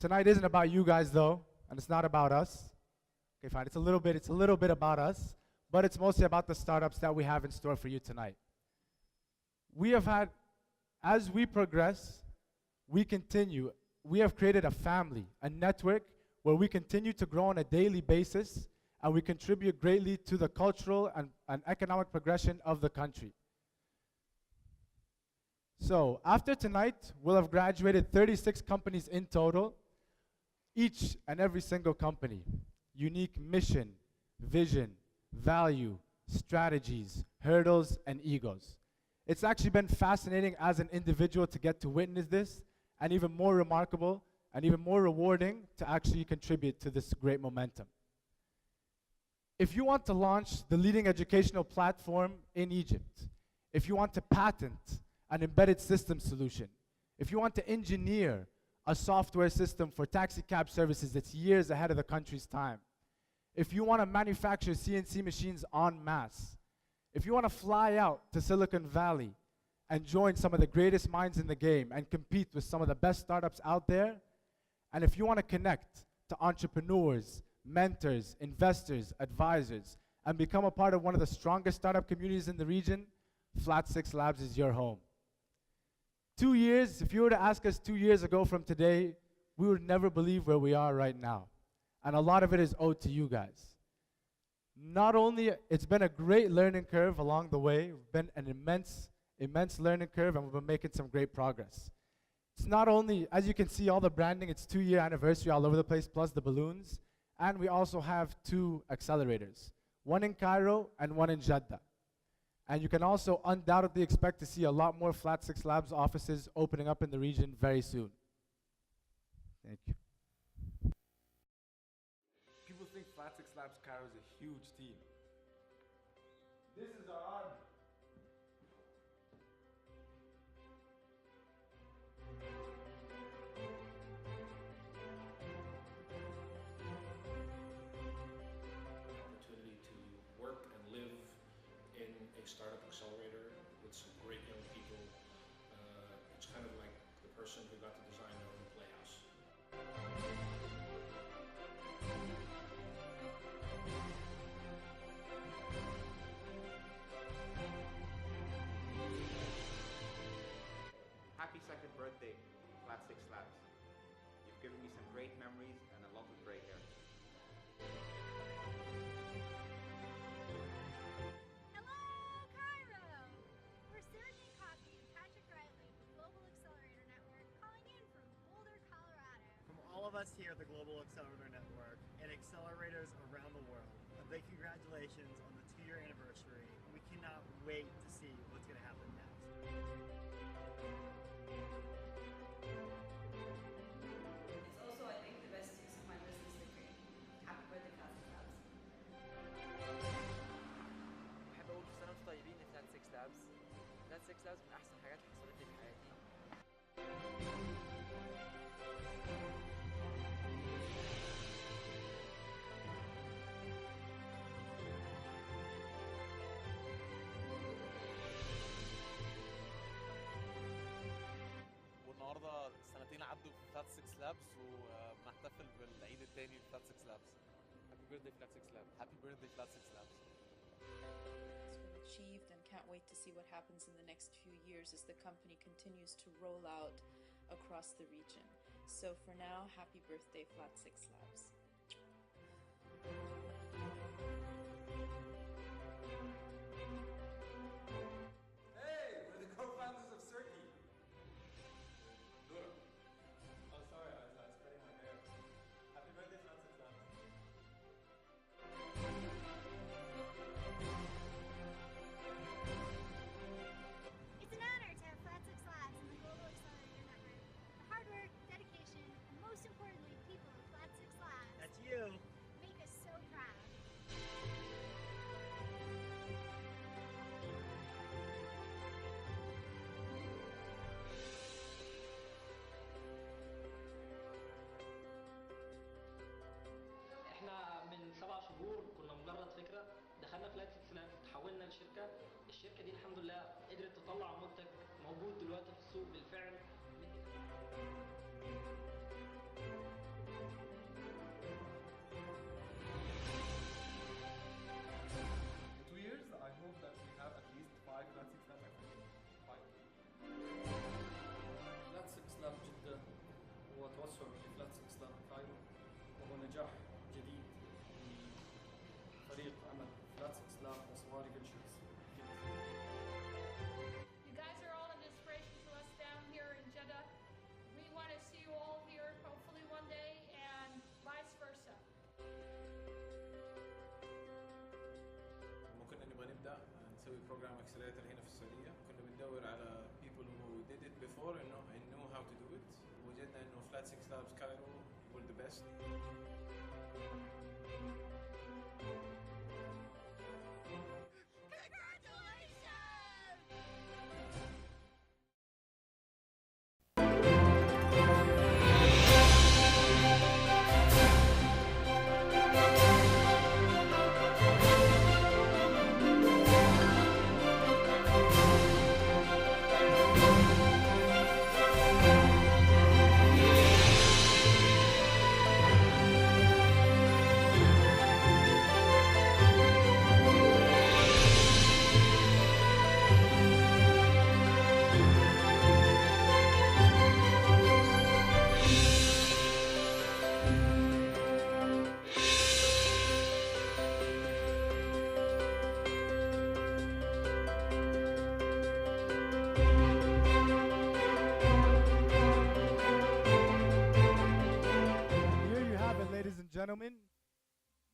Tonight isn't about you guys though, and it's not about us. Okay, fine. It's a little bit about us, but it's mostly about the startups that we have in store for you tonight. We have had, as we progress, we continue. We have created a family, a network where we continue to grow on a daily basis, and we contribute greatly to the cultural and economic progression of the country. So after tonight, we'll have graduated 36 companies in total, each and every single company. Unique mission, vision, value, strategies, hurdles, and egos. It's actually been fascinating as an individual to get to witness this, and even more remarkable and even more rewarding to actually contribute to this great momentum. If you want to launch the leading educational platform in Egypt, if you want to patent an embedded system solution, if you want to engineer a software system for taxi cab services that's years ahead of the country's time, if you want to manufacture CNC machines en masse, if you want to fly out to Silicon Valley and join some of the greatest minds in the game and compete with some of the best startups out there, and if you want to connect to entrepreneurs, mentors, investors, advisors, and become a part of one of the strongest startup communities in the region, Flat6Labs is your home. 2 years, if you were to ask us 2 years ago from today, we would never believe where we are right now. And a lot of it is owed to you guys. Not only, it's been a great learning curve along the way, it's been an immense learning curve, and we've been making some great progress. It's not only, as you can see, all the branding, it's 2-year anniversary all over the place, plus the balloons. And we also have 2 accelerators, one in Cairo and one in Jeddah. And you can also undoubtedly expect to see a lot more Flat6Labs offices opening up in the region very soon. Thank you. People think Flat6Labs Cairo is a huge team. This is our army. Opportunity to work and live in a startup accelerator with some great young people. It's kind of like the person who got to design their own playhouse. Happy second birthday, Flat6Labs. You've given me some great memories and a lot of gray hair. Hello, Cairo! We're Syrney Coffee and Patrick Riley with Global Accelerator Network calling in from Boulder, Colorado. From all of us here at the Global Accelerator Network and accelerators around the world, a big congratulations on the 2-year anniversary. We cannot wait to see what's going to happen next. It's also, I think, the best use of my business degree. Happy birthday, Flat6Labs. بحب اقول كل سنه وانتم طيبين لفلات 6 لابس. فلات 6 لابس من احسن حاجات حصلت لي في حياتي. والنهارده سنتين عدوا في فلات 6 لابس وبنحتفل بالعيد الثاني لفلات 6 لابس. هابي بيرثدي فلات 6 لابس. هابي بيرثدي فلات 6 لابس. Has been achieved and can't wait to see what happens in the next few years as the company continues to roll out across the region. So for now, happy birthday, Flat6Labs. Hey, we're the co-founders of Circuit. Dora. Oh, sorry, I was spreading my hair. Happy birthday, Flat6Labs. It's an honor to have Flat6Labs in the Global Accelerator Network. The hard work, dedication, and most importantly, people of Flat6Labs That's you. make us so proud. احنا من 7 شهور كنا مجرد فكره، دخلنا فلات 6 لابس، تحولنا لشركه. الشركه دي الحمد لله قدرت تطلع منتج موجود دلوقتي في السوق بالفعل. اكسلريتر هنا في السعوديه. كنا بندور على people who did it before and know how to do it. وجدنا انه Flat 6 Labs Cairo were the best. Here you have it, ladies and gentlemen,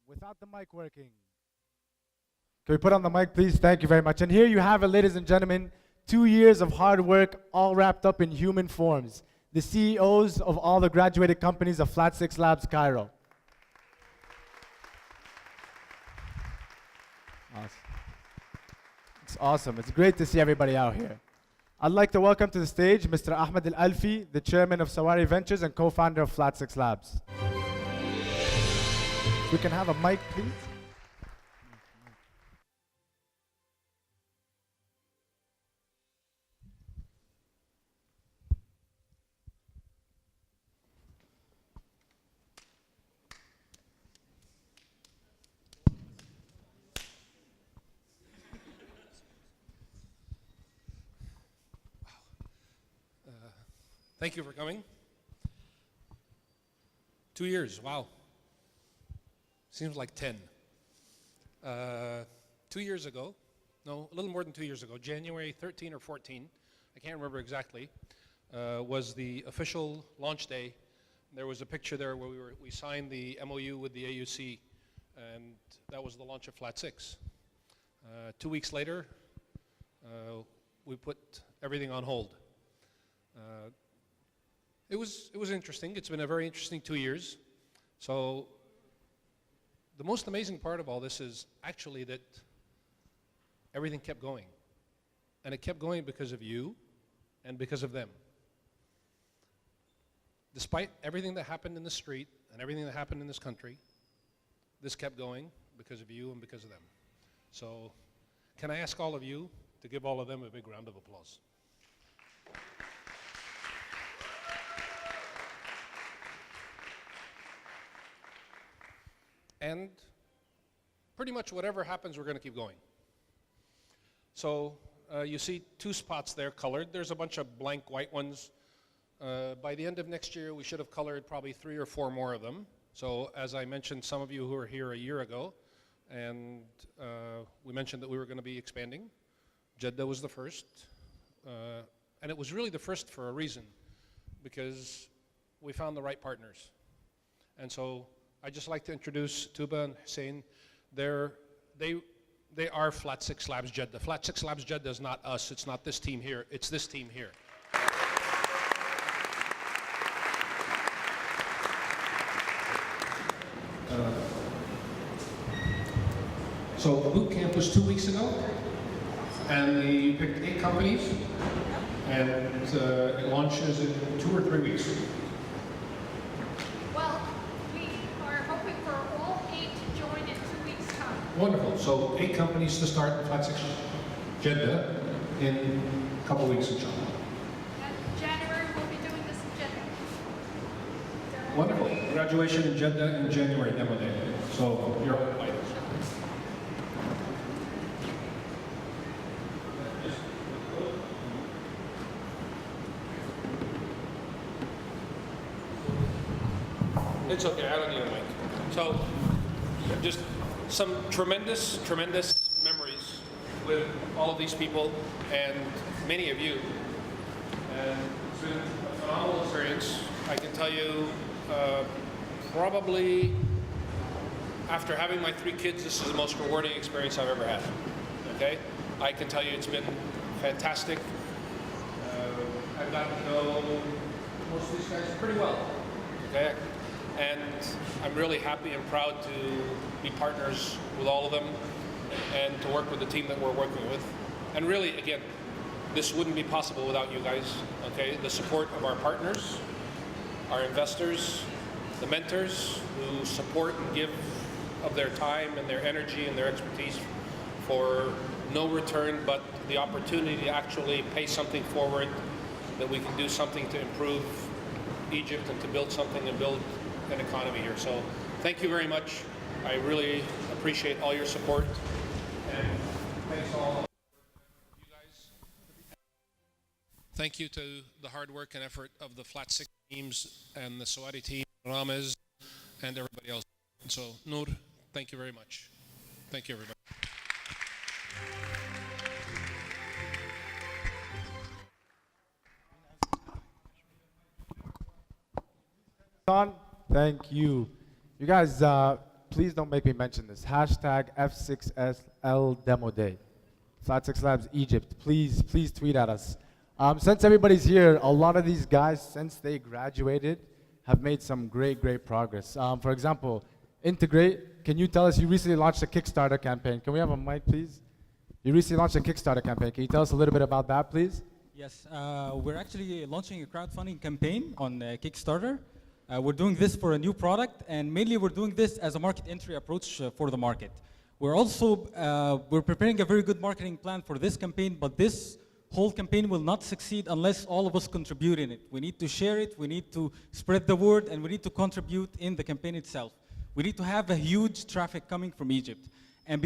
without the mic working. Can we put on the mic, please? Thank you very much. And here you have it, ladies and gentlemen, 2 years of hard work, all wrapped up in human forms. The CEOs of all the graduated companies of Flat6Labs Cairo. Awesome. It's awesome. It's great to see everybody out here. I'd like to welcome to the stage Mr. Ahmed Al-Alfi, the chairman of Sawari Ventures and co-founder of Flat6Labs. We can have a mic, please. Thank you for coming. 2 years, wow. Seems like 10. 2 years ago, no, a little more than 2 years ago, January 13 or 14, I can't remember exactly, was the official launch day. There was a picture there where we signed the MOU with the AUC, and that was the launch of Flat 6. 2 weeks later, we put everything on hold. It was interesting. It's been a very interesting 2 years. So the most amazing part of all this is actually that everything kept going. And it kept going because of you and because of them. Despite everything that happened in the street and everything that happened in this country, this kept going because of you and because of them. So can I ask all of you to give all of them a big round of applause? And pretty much whatever happens, we're going to keep going. So you see 2 spots there colored. There's a bunch of blank white ones. By the end of next year, we should have colored probably 3 or 4 more of them. So as I mentioned, some of you who were here a year ago, and we mentioned that we were going to be expanding. Jeddah was the first. And it was really the first for a reason, because we found the right partners. And so I'd just like to introduce Tuba and Hussein. They are Flat6Labs Jeddah. Flat6Labs Jeddah is not us. It's not this team here. It's this team here. So boot camp was 2 weeks ago, and they picked 8 companies, and it launches in 2 or 3 weeks. Well, we are hoping for all 8 to join in 2 weeks' time. Wonderful. So 8 companies to start Flat6 Jeddah in a couple weeks, inshallah. And January, we'll be doing this in Jeddah. Wonderful. Graduation in Jeddah in January, demo day. So you're invited. It's okay, I don't need a mic. So, just some tremendous memories with all of these people and many of you. And it's been a phenomenal experience. I can tell you, probably after having my 3 kids, this is the most rewarding experience I've ever had. Okay? I can tell you it's been fantastic. I've gotten to know most of these guys pretty well. Okay? And I'm really happy and proud to be partners with all of them and to work with the team that we're working with. And really, again, this wouldn't be possible without you guys. Okay? The support of our partners, our investors, the mentors who support and give of their time and their energy and their expertise for no return but the opportunity to actually pay something forward, that we can do something to improve Egypt and to build something and build an economy here. So thank you very much. I really appreciate all your support. And thanks all you guys. Thank you to the hard work and effort of the Flat6 teams and the Sawadi team, Ramez, and everybody else. So Noor, thank you very much. Thank you, everybody. On. Thank you. You guys, please don't make me mention this. Hashtag F6L Demo Day. Flat6Labs Egypt. Please tweet at us. Since everybody's here, a lot of these guys, since they graduated, have made some great progress. For example, Integrate, can you tell us, you recently launched a Kickstarter campaign. Can we have a mic, please? You recently launched a Kickstarter campaign. Can you tell us a little bit about that, please? Yes, we're actually launching a crowdfunding campaign on Kickstarter. We're doing this for a new product, and mainly we're doing this as a market entry approach for the market. We're also we're preparing a very good marketing plan for this campaign, but this whole campaign will not succeed unless all of us contribute in it. We need to share it, we need to spread the word, and we need to contribute in the campaign itself. We need to have a huge traffic coming from Egypt. And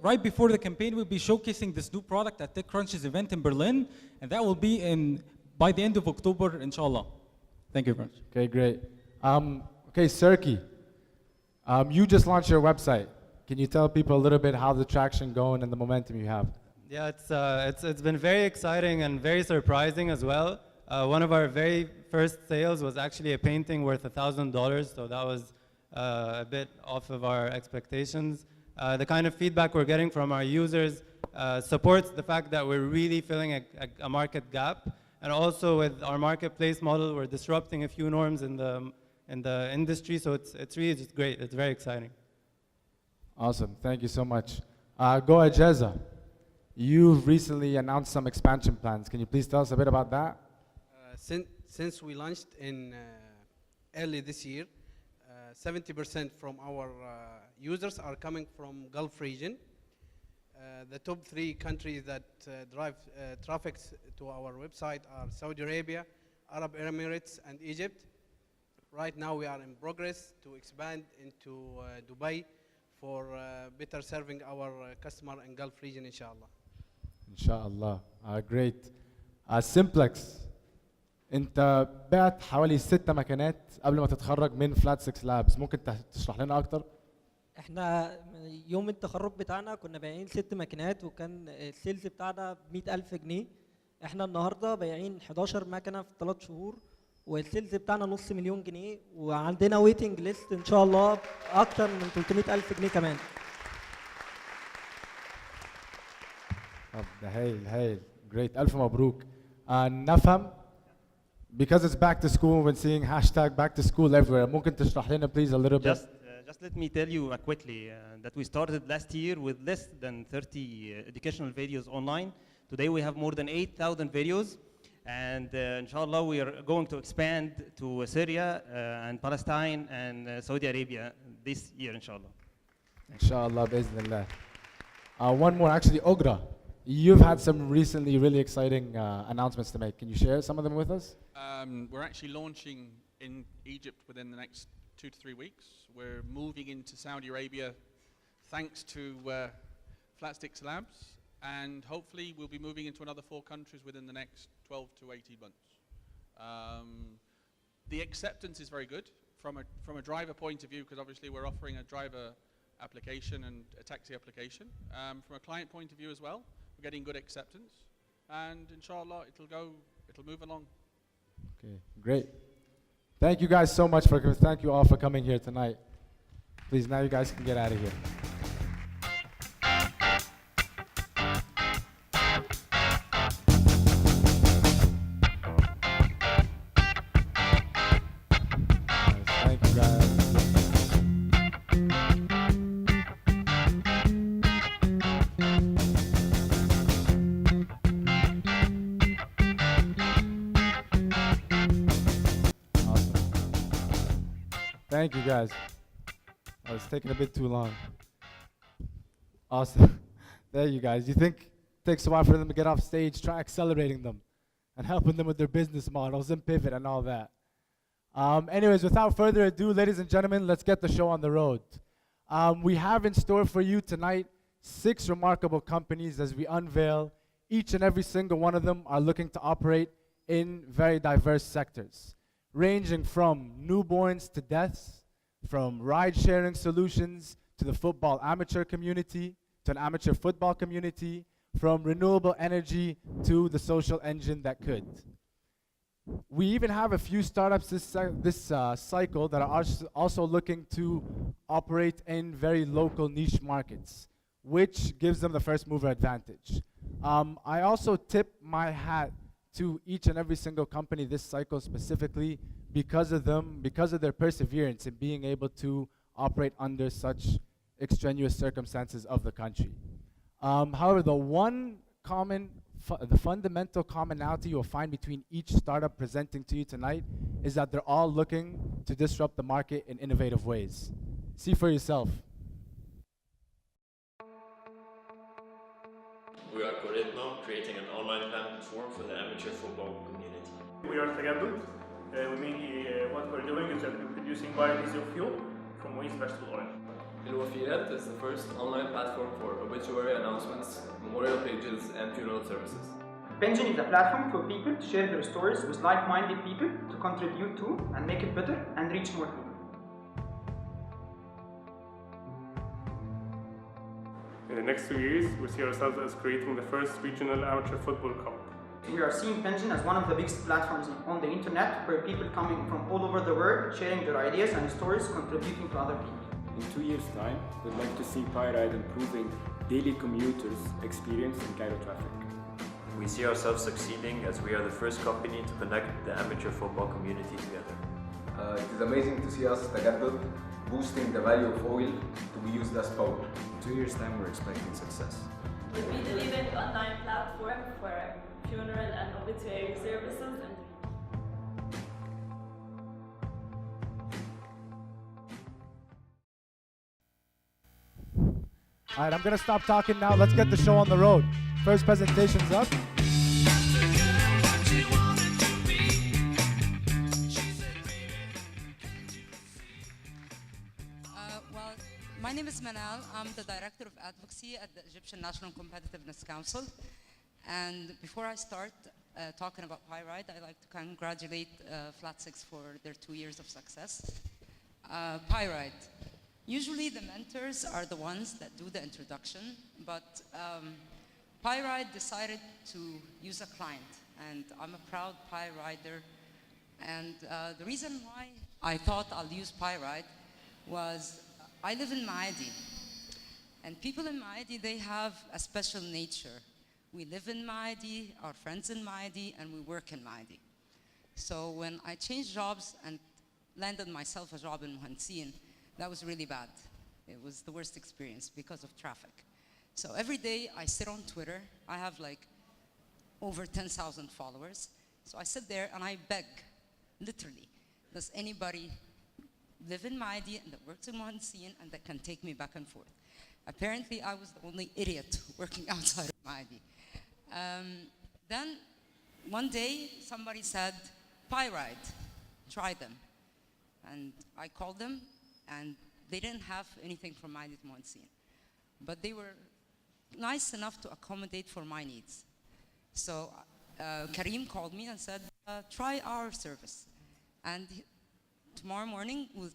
right before the campaign, we'll be showcasing this new product at TechCrunch's event in Berlin, and that will be by the end of October, inshallah. Thank you very much. Okay, great. Okay, Serki, you just launched your website. Can you tell people a little bit how the traction going and the momentum you have? Yeah, it's been very exciting and very surprising as well. One of our very first sales was actually a painting worth $1,000, so that was a bit off of our expectations. The kind of feedback we're getting from our users supports the fact that we're really filling a market gap, and also with our marketplace model, we're disrupting a few norms in the industry. So it's really just great. It's very exciting. Awesome. Thank you so much. Go Ajeza. You've recently announced some expansion plans. Can you please tell us a bit about that? Since we launched in early this year, 70% from our users are coming from Gulf region. The top 3 countries that drive traffic to our website are Saudi Arabia, Arab Emirates, and Egypt. Right now we are in progress to expand into Dubai for better serving our customer in Gulf region, inshallah. Inshallah. Great. Simplex. انت بعت حوالي 6 مكانات قبل ما تتخرج من فلات 6 لابس، ممكن تشرح لنا اكتر؟ احنا يوم التخرج بتاعنا كنا بايعين 6 ماكينات، وكان السيلز بتاعنا ب 100,000 جنيه. احنا النهارده بايعين 11 مكنه في 3 شهور، والسيلز بتاعنا نص مليون جنيه، وعندنا ويتنج ليست ان شاء الله اكتر من 300,000 جنيه كمان. طب ده هايل جريت، الف مبروك. نفهم because it's back to school, we're seeing hashtag back to school everywhere. ممكن تشرح لنا please a little bit? Just let me tell you quickly that we started last year with less than 30 educational videos online. Today we have more than 8,000 videos, and inshallah we are going to expand to Syria and Palestine and Saudi Arabia this year, inshallah. Inshallah, بإذن الله. One more, actually, Ogra. You've had some recently really exciting announcements to make. Can you share some of them with us? We're actually launching in Egypt within the next 2 to 3 weeks. We're moving into Saudi Arabia thanks to Flat6Labs, and hopefully we'll be moving into another 4 countries within the next 12 to 18 months. The acceptance is very good from a driver point of view, because obviously we're offering a driver application and a taxi application. From a client point of view as well, we're getting good acceptance, and inshallah it'll move along. Okay, great. Thank you guys so much thank you all for coming here tonight. Please, now you guys can get out of here. Thank you, guys. I was taking a bit too long. Awesome. There you guys. You think it takes a while for them to get off stage, try accelerating them and helping them with their business models and pivot and all that. Anyways, without further ado, ladies and gentlemen, let's get the show on the road. We have in store for you tonight 6 remarkable companies as we unveil. Each and every single one of them are looking to operate in very diverse sectors, ranging from newborns to deaths, from ride-sharing solutions to the football amateur community, to an amateur football community, from renewable energy to the social engine that could. We even have a few startups this cycle that are also looking to operate in very local niche markets, which gives them the first mover advantage. I also tip my hat to each and every single company this cycle specifically because of their perseverance in being able to operate under such extraneous circumstances of the country. However, the fundamental commonality you'll find between each startup presenting to you tonight is that they're all looking to disrupt the market in innovative ways. See for yourself. We are Coritmo, creating an online platform for the amateur football community. We are Tagaddud. What we're doing is that we're producing biodiesel fuel from waste vegetable oil. الوفيات is the first online platform for obituary announcements, memorial pages, and funeral services. Pension is a platform for people to share their stories with like-minded people to contribute to and make it better and reach more people. In the next 2 years, we see ourselves as creating the first regional amateur football cup. We are seeing Pension as one of the biggest platforms on the internet where people coming from all over the world sharing their ideas and stories contributing to other people. In 2 years' time, we'd like to see Pyride improving daily commuters' experience in Cairo traffic. We see ourselves succeeding as we are the first company to connect the amateur football community together. It is amazing to see us, Tagaddud, boosting the value of oil to be used as power. In 2 years' time, we're expecting success. We the leading online platform for funeral and obituary services and All right, I'm gonna stop talking now. Let's get the show on the road. First presentation's up. Well, my name is Manal. I'm the Director of Advocacy at the Egyptian National Competitiveness Council. And before I start talking about Pyride, I'd like to congratulate Flat6 for their 2 years of success. Pyride. Usually the mentors are the ones that do the introduction, but Pyride decided to use a client, and I'm a proud Pyrider. And the reason why I thought I'll use Pyride was I live in Maadi, and people in Maadi, they have a special nature. We live in Maadi, our friends in Maadi, and we work in Maadi. So when I changed jobs and landed myself a job in Muhansin, that was really bad. It was the worst experience because of traffic. So every day I sit on Twitter. I have like over 10,000 followers. So I sit there and I beg, literally, does anybody live in Maadi and that works in Muhansin and that can take me back and forth? Apparently I was the only idiot working outside of Maadi. Then one day somebody said, Pyride, try them. And I called them, and they didn't have anything from Maadi to Muhansin. But they were nice enough to accommodate for my needs. So Karim called me and said, try our service. And tomorrow morning, we'll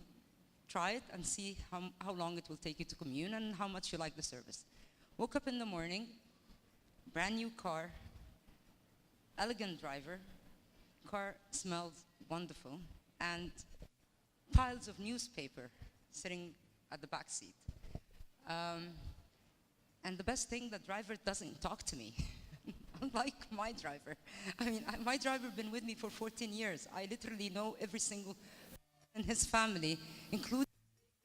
try it and see how long it will take you to commute and how much you like the service. Woke up in the morning, brand new car, elegant driver, car smelled wonderful, and piles of newspaper sitting at the back seat. And the best thing, the driver doesn't talk to me. Unlike my driver. I mean, my driver been with me for 14 years. I literally know every single in his family, including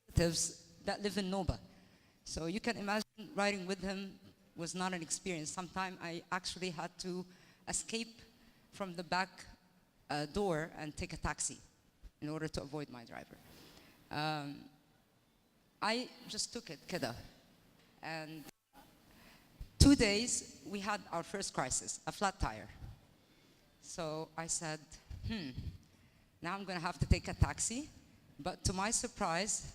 relatives that live in Noba. So you can imagine riding with him was not an experience. Sometimes I actually had to escape from the back door and take a taxi in order to avoid my driver. I just took it كده. And 2 days, we had our first crisis, a flat tire. So I said, now I'm gonna have to take a taxi. But to my surprise,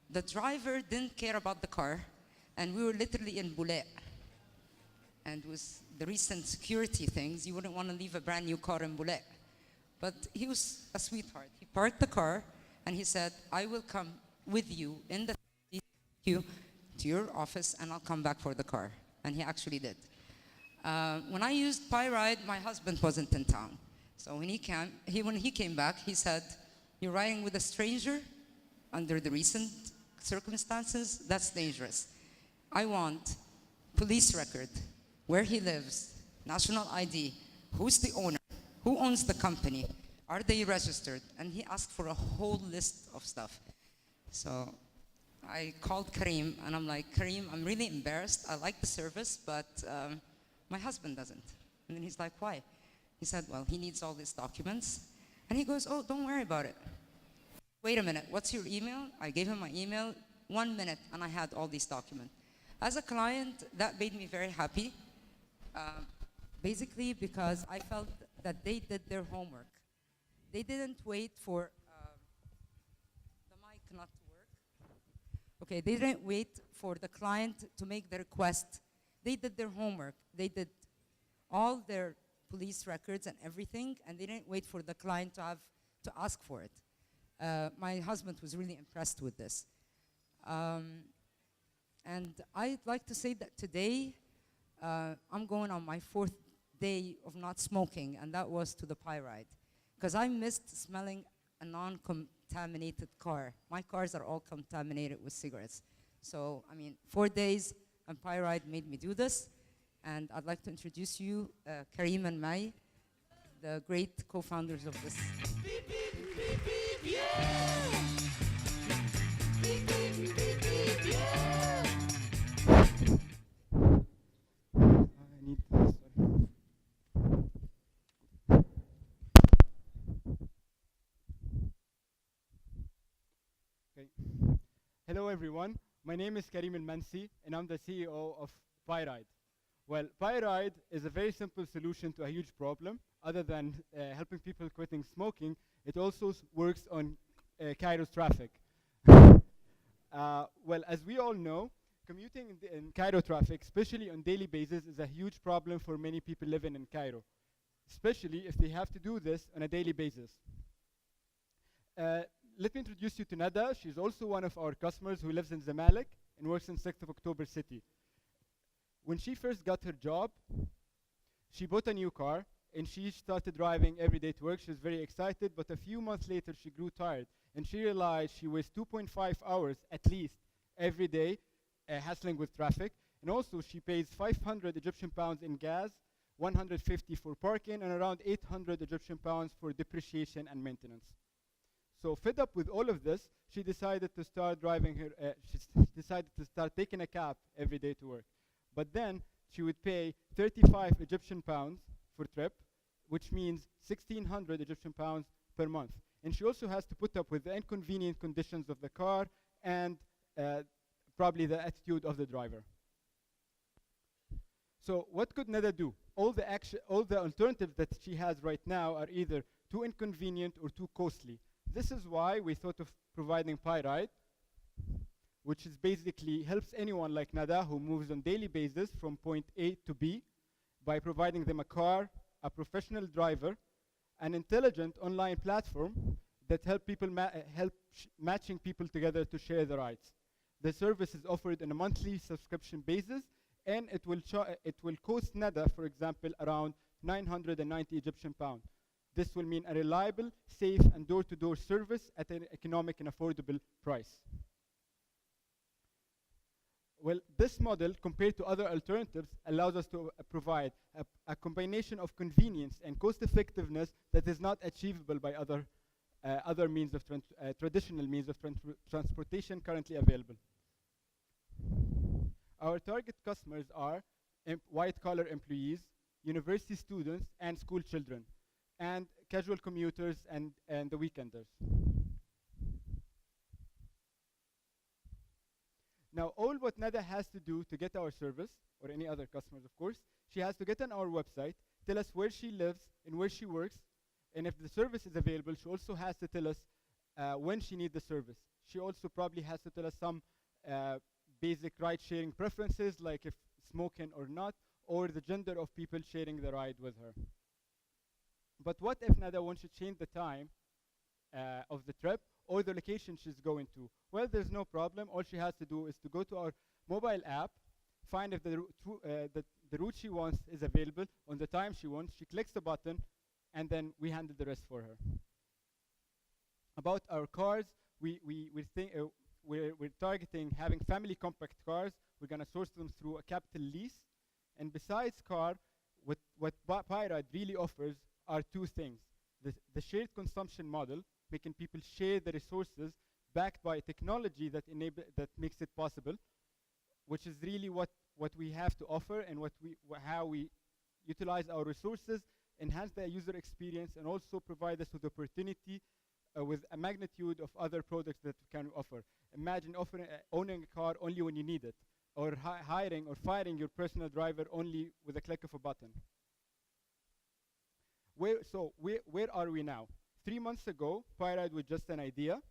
the driver didn't care about the car, and we were literally in Boulay. And with the recent security things, you wouldn't want to leave a brand new car in Boulay. But he was a sweetheart. He parked the car, and he said, I will come with you in the taxi to your office, and I'll come back for the car. And he actually did. When I used Pyride, my husband wasn't in town. So when he came back, he said, you're riding with a stranger under the recent circumstances? That's dangerous. I want police record, where he lives, national ID, who's the owner, who owns the company, are they registered? And he asked for a whole list of stuff. So I called Kareem, and I'm like, Kareem, I'm really embarrassed. I like the service, but my husband doesn't. And then he's like, why? He said, well, he needs all these documents. And he goes, oh, don't worry about it. Wait a minute, what's your email? I gave him my email, 1 minute, and I had all these documents. As a client, that made me very happy, basically because I felt that they did their homework. They didn't wait for the mic not to work. Okay, they didn't wait for the client to make the request. They did their homework. They did all their police records and everything, and they didn't wait for the client to ask for it. My husband was really impressed with this. And I'd like to say that today, I'm going on my 4th day of not smoking, and that was to the Pyride. Because I missed smelling a non-contaminated car. My cars are all contaminated with cigarettes. So, 4 days, and Pyride made me do this. And I'd like to introduce you, Kareem and Mai, the great co-founders of this. Hello everyone, my name is Kareem Al-Mansi and I'm the CEO of Pyride. Well, Pyride is a very simple solution to a huge problem. Other than helping people quitting smoking, it also works on Cairo's traffic. Well, as we all know, commuting in Cairo traffic, especially on daily basis, is a huge problem for many people living in Cairo, especially if they have to do this on a daily basis. Let me introduce you to Nada. She's also one of our customers who lives in Zamalek and works in 6th of October City. When she first got her job, she bought a new car and she started driving every day to work. She was very excited, but a few months later she grew tired and she realized she wastes 2.5 hours at least every day hassling with traffic. And also she pays 500 Egyptian pounds in gas, 150 for parking, and around 800 Egyptian pounds for depreciation and maintenance. So fed up with all of this, she decided to start taking a cab every day to work. But then she would pay 35 Egyptian pounds for trip, which means 1,600 Egyptian pounds per month. And she also has to put up with the inconvenient conditions of the car and probably the attitude of the driver. So what could Nada do? All the alternatives that she has right now are either too inconvenient or too costly. This is why we thought of providing Pyride, which is basically helps anyone like Nada who moves on daily basis from point A to B by providing them a car, a professional driver, an intelligent online platform that help people matching people together to share the rides. The service is offered on a monthly subscription basis, and it will cost Nada, for example, around 990 Egyptian pounds. This will mean a reliable, safe, and door-to-door service at an economic and affordable price. Well, this model, compared to other alternatives, allows us to provide a combination of convenience and cost-effectiveness that is not achievable by other means of traditional means of transportation currently available. Our target customers are white-collar employees, university students, and school children, and casual commuters and the weekenders. Now, all what Nada has to do to get our service, or any other customers, of course, she has to get on our website, tell us where she lives and where she works, and if the service is available, she also has to tell us when she needs the service. She also probably has to tell us some basic ride-sharing preferences, like if smoking or not, or the gender of people sharing the ride with her. But what if Nada wants to change the time of the trip or the location she's going to? Well, there's no problem. All she has to do is to go to our mobile app, find if the route she wants is available on the time she wants. She clicks the button, and then we handle the rest for her. About our cars, we're targeting having family compact cars. We're going to source them through a capital lease. And besides car, what Pyrite really offers are two things. The shared consumption model, making people share the resources backed by technology that makes it possible, which is really what we have to offer, and how we utilize our resources, enhance the user experience, and also provide us with opportunity with a magnitude of other products that we can offer. Imagine owning a car only when you need it, or hiring or firing your personal driver only with a click of a button. Where are we now? 3 months ago, Pyrite was just an idea.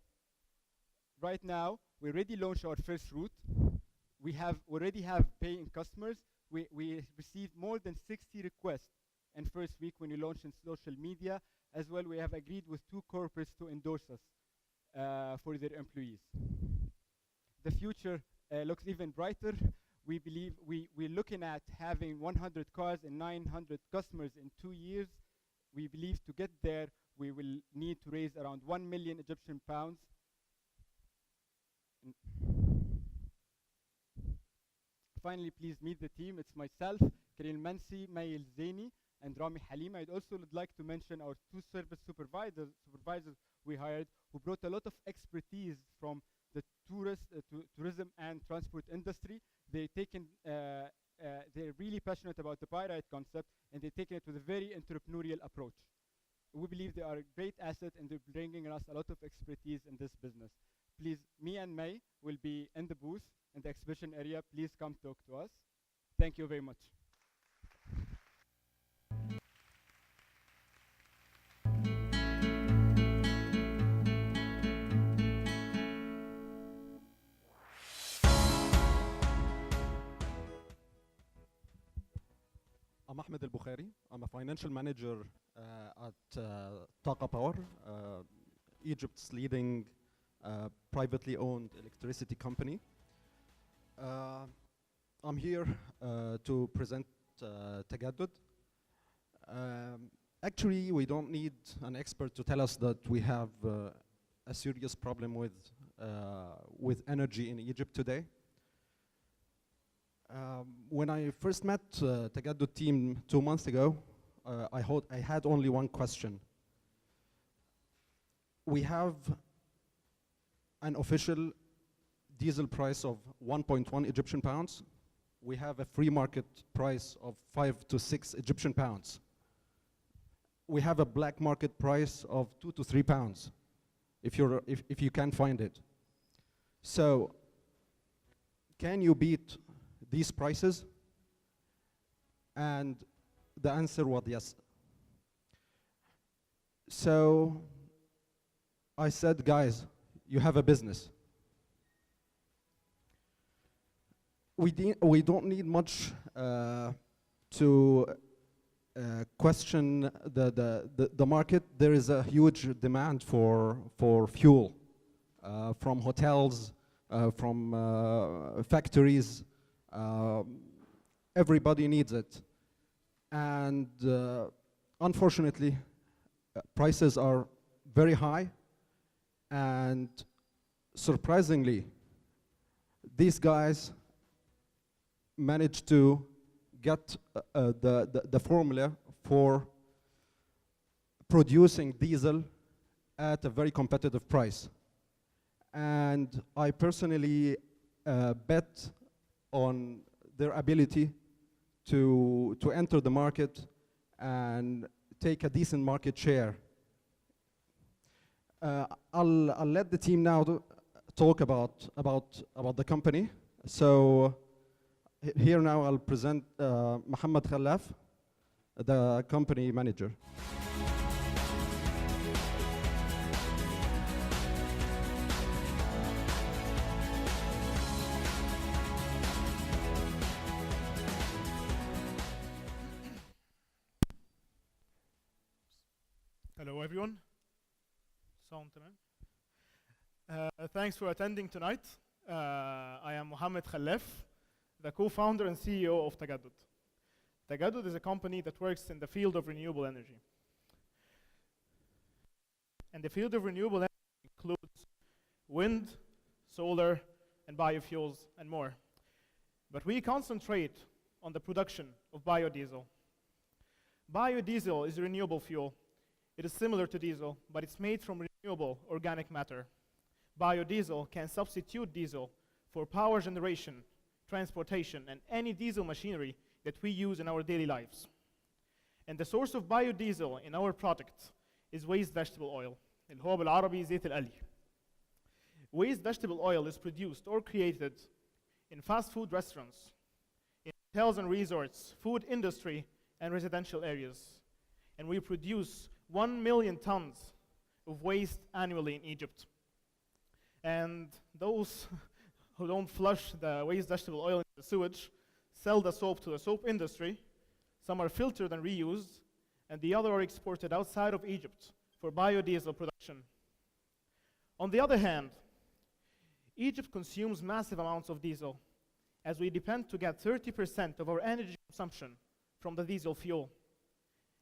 Right now, we already launched our first route. We already have paying customers. We received more than 60 requests in first week when we launched in social media. As well, we have agreed with 2 corporates to endorse us for their employees. The future looks even brighter. We believe we're looking at having 100 cars and 900 customers in 2 years. We believe to get there, we will need to raise around 1 million Egyptian pounds. Finally, please meet the team. It's myself, Karim Mansi, Mayel Zaini, and Rami Halim. I'd also like to mention our 2 service supervisors we hired, who brought a lot of expertise from the tourism and transport industry. They're really passionate about the Pyrite concept, and they're taking it with a very entrepreneurial approach. We believe they are a great asset, and they're bringing us a lot of expertise in this business. Please, me and May will be in the booth in the exhibition area. Please come talk to us. Thank you very much. I'm Ahmed Al-Bukhari. I'm a financial manager at Taqa Power, Egypt's leading privately owned electricity company. I'm here to present Tagaddud. Actually, we don't need an expert to tell us that we have a serious problem with energy in Egypt today. When I first met Tagaddud team 2 months ago, I had only one question. We have an official diesel price of 1.1 Egyptian pounds. We have a free market price of 5 to 6 Egyptian pounds. We have a black market price of 2 to 3 pounds, if you can find it. So, can you beat these prices? And the answer was yes. So I said, guys, you have a business. We don't need much to question the market. There is a huge demand for fuel from hotels, from factories. Everybody needs it. And unfortunately, prices are very high. And surprisingly, these guys managed to get the formula for producing diesel at a very competitive price. And I personally bet on their ability to enter the market and take a decent market share. I'll let the team now talk about the company. So here now I'll present Mohammed Khalaf, the company manager. Hello everyone. Sound تمام. Thanks for attending tonight. I am Mohammed Khalaf, the co-founder and CEO of Tagaddud. Tagaddud is a company that works in the field of renewable energy. And the field of renewable energy includes wind, solar, and biofuels, and more. But we concentrate on the production of biodiesel. Biodiesel is a renewable fuel. It is similar to diesel, but it's made from renewable organic matter. Biodiesel can substitute diesel for power generation, transportation, and any diesel machinery that we use in our daily lives. And the source of biodiesel in our product is waste vegetable oil, اللي هو بالعربي زيت القلي. Waste vegetable oil is produced or created in fast food restaurants, in hotels and resorts, food industry, and residential areas. And we produce 1 million tons of waste annually in Egypt. And those who don't flush the waste vegetable oil into the sewage sell the soap to the soap industry. Some are filtered and reused, and the other are exported outside of Egypt for biodiesel production. On the other hand, Egypt consumes massive amounts of diesel, as we depend to get 30% of our energy consumption from the diesel fuel.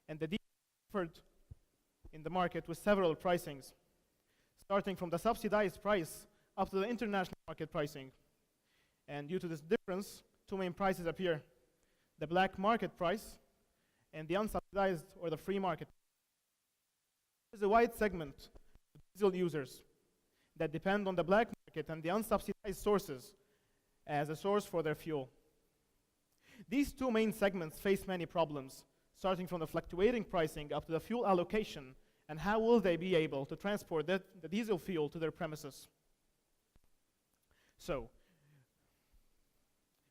And the diesel is offered in the market with several pricings, starting from the subsidized price up to the international market pricing. And due to this difference, two main prices appear: the black market price and the unsubsidized or the free market. There is a wide segment of diesel users that depend on the black market and the unsubsidized sources as a source for their fuel. These two main segments face many problems, starting from the fluctuating pricing up to the fuel allocation, and how will they be able to transport the diesel fuel to their premises. So,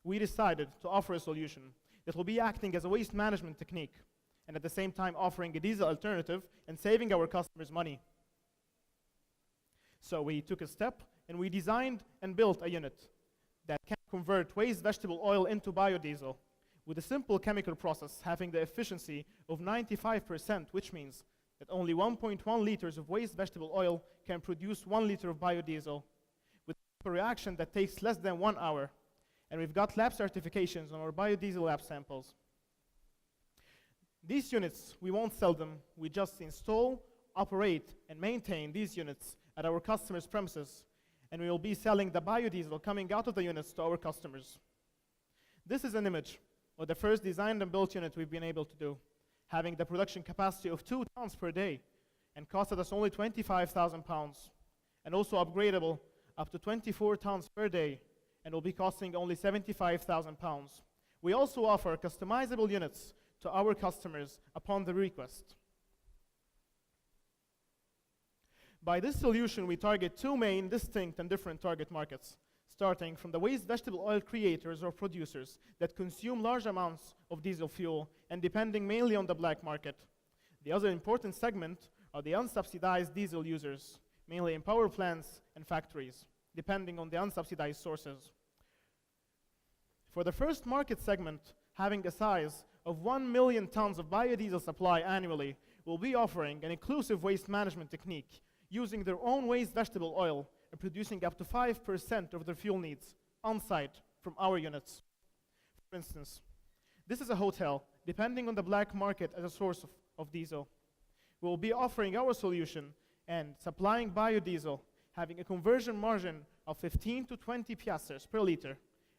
we decided to offer a solution that will be acting as a waste management technique, and at the same time offering a diesel alternative and saving our customers money. So we took a step and we designed and built a unit that can convert waste vegetable oil into biodiesel with a simple chemical process having the efficiency of 95%, which means that only 1.1 liters of waste vegetable oil can produce 1 liter of biodiesel with a reaction that takes less than 1 hour. And we've got lab certifications on our biodiesel lab samples. These units, we won't sell them. We just install, operate, and maintain these units at our customers' premises, and we will be selling the biodiesel coming out of the units to our customers. This is an image of the first designed and built unit we've been able to do, having the production capacity of 2 tons per day, and costed us only 25,000 pounds, and also upgradable up to 24 tons per day, and will be costing only 75,000 pounds. We also offer customizable units to our customers upon the request. By this solution, we target two main, distinct, and different target markets, starting from the waste vegetable oil creators or producers that consume large amounts of diesel fuel and depending mainly on the black market. The other important segment are the unsubsidized diesel users, mainly in power plants and factories, depending on the unsubsidized sources. For the first market segment, having a size of 1 million tons of biodiesel supply annually, we'll be offering an inclusive waste management technique using their own waste vegetable oil and producing up to 5% of their fuel needs on-site from our units. For instance, this is a hotel depending on the black market as a source of diesel. We'll be offering our solution and supplying biodiesel, having a conversion margin of 15 to 20 piastres per liter.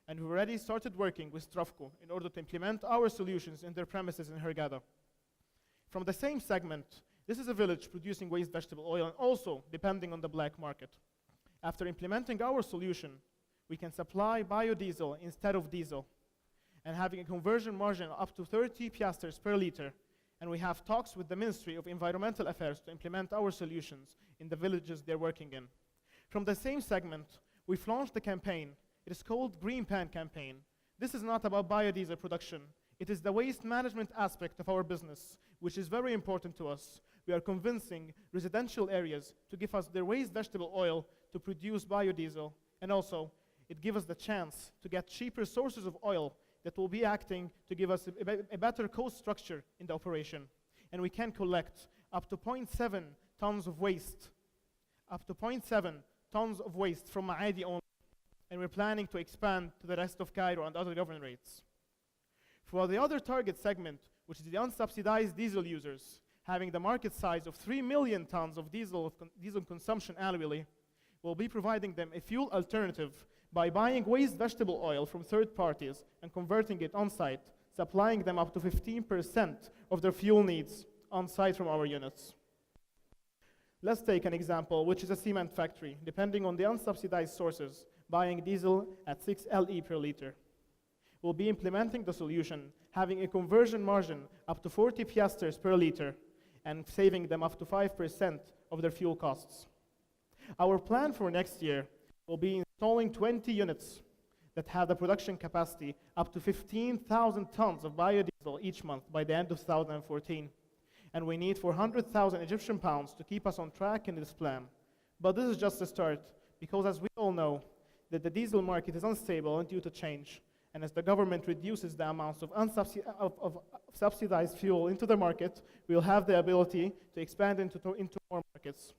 And we've already started working with Strafco in order to implement our solutions in their premises in Hurghada. From the same segment, this is a village producing waste vegetable oil and also depending on the black market. After implementing our solution, we can supply biodiesel instead of diesel and having a conversion margin up to 30 piastres per liter. And we have talks with the Ministry of Environmental Affairs to implement our solutions in the villages they're working in. From the same segment, we've launched a campaign It is called Green Pan Campaign. This is not about biodiesel production. It is the waste management aspect of our business, which is very important to us. We are convincing residential areas to give us their waste vegetable oil to produce biodiesel, and also it gives us the chance to get cheaper sources of oil that will be acting to give us a better cost structure in the operation. And we can collect up to 0.7 tons of waste, from Maadi only. And we're planning to expand to the rest of Cairo and other governorates. For the other target segment, which is the unsubsidized diesel users, having the market size of 3 million tons of diesel consumption annually, we'll be providing them a fuel alternative by buying waste vegetable oil from third parties and converting it on-site, supplying them up to 15% of their fuel needs on-site from our units. Let's take an example, which is a cement factory, depending on the unsubsidized sources, buying diesel at 6 LE per liter. We'll be implementing the solution, having a conversion margin up to 40 piastres per liter, and saving them up to 5% of their fuel costs. Our plan for next year will be installing 20 units that have the production capacity up to 15,000 tons of biodiesel each month by the end of 2014. And we need 400,000 Egyptian pounds to keep us on track in this plan. But this is just a start, because as we all know, that the diesel market is unstable and due to change. And as the government reduces the amounts of subsidized fuel into the market, we'll have the ability to expand into more markets.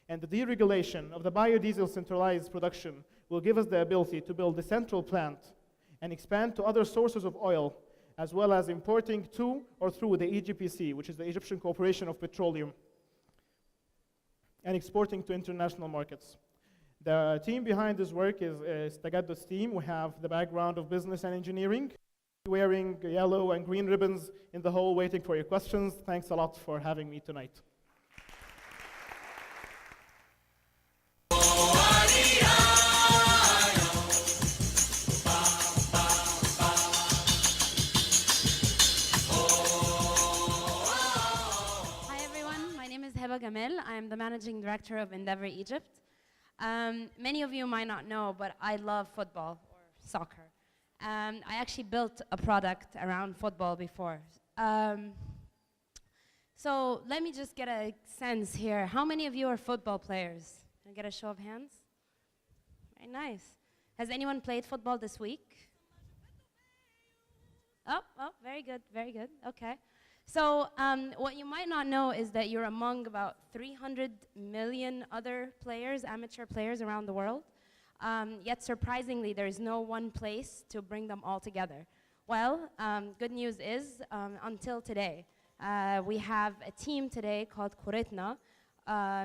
And the deregulation of the biodiesel centralized production will give us the ability to build a central plant and expand to other sources of oil, as well as importing to or through the EGPC, which is the Egyptian Corporation of Petroleum, and exporting to international markets. The team behind this work is Tagaddud's team. We have the background of business and engineering, wearing yellow and green ribbons in the hall waiting for your questions. Thanks a lot for having me tonight. Hi everyone, my name is Heba Gamel. I'm the managing director of Endeavor Egypt. Many of you might not know, but I love football or soccer. I actually built a product around football before. So let me just get a sense here. How many of you are football players? Can I get a show of hands? Very nice. Has anyone played football this week? Oh, very good, very good. Okay. So what you might not know is that you're among about 300 million other players, amateur players around the world. Yet surprisingly, there is no one place to bring them all together. Well, good news is, until today, we have a team today called Kuritna,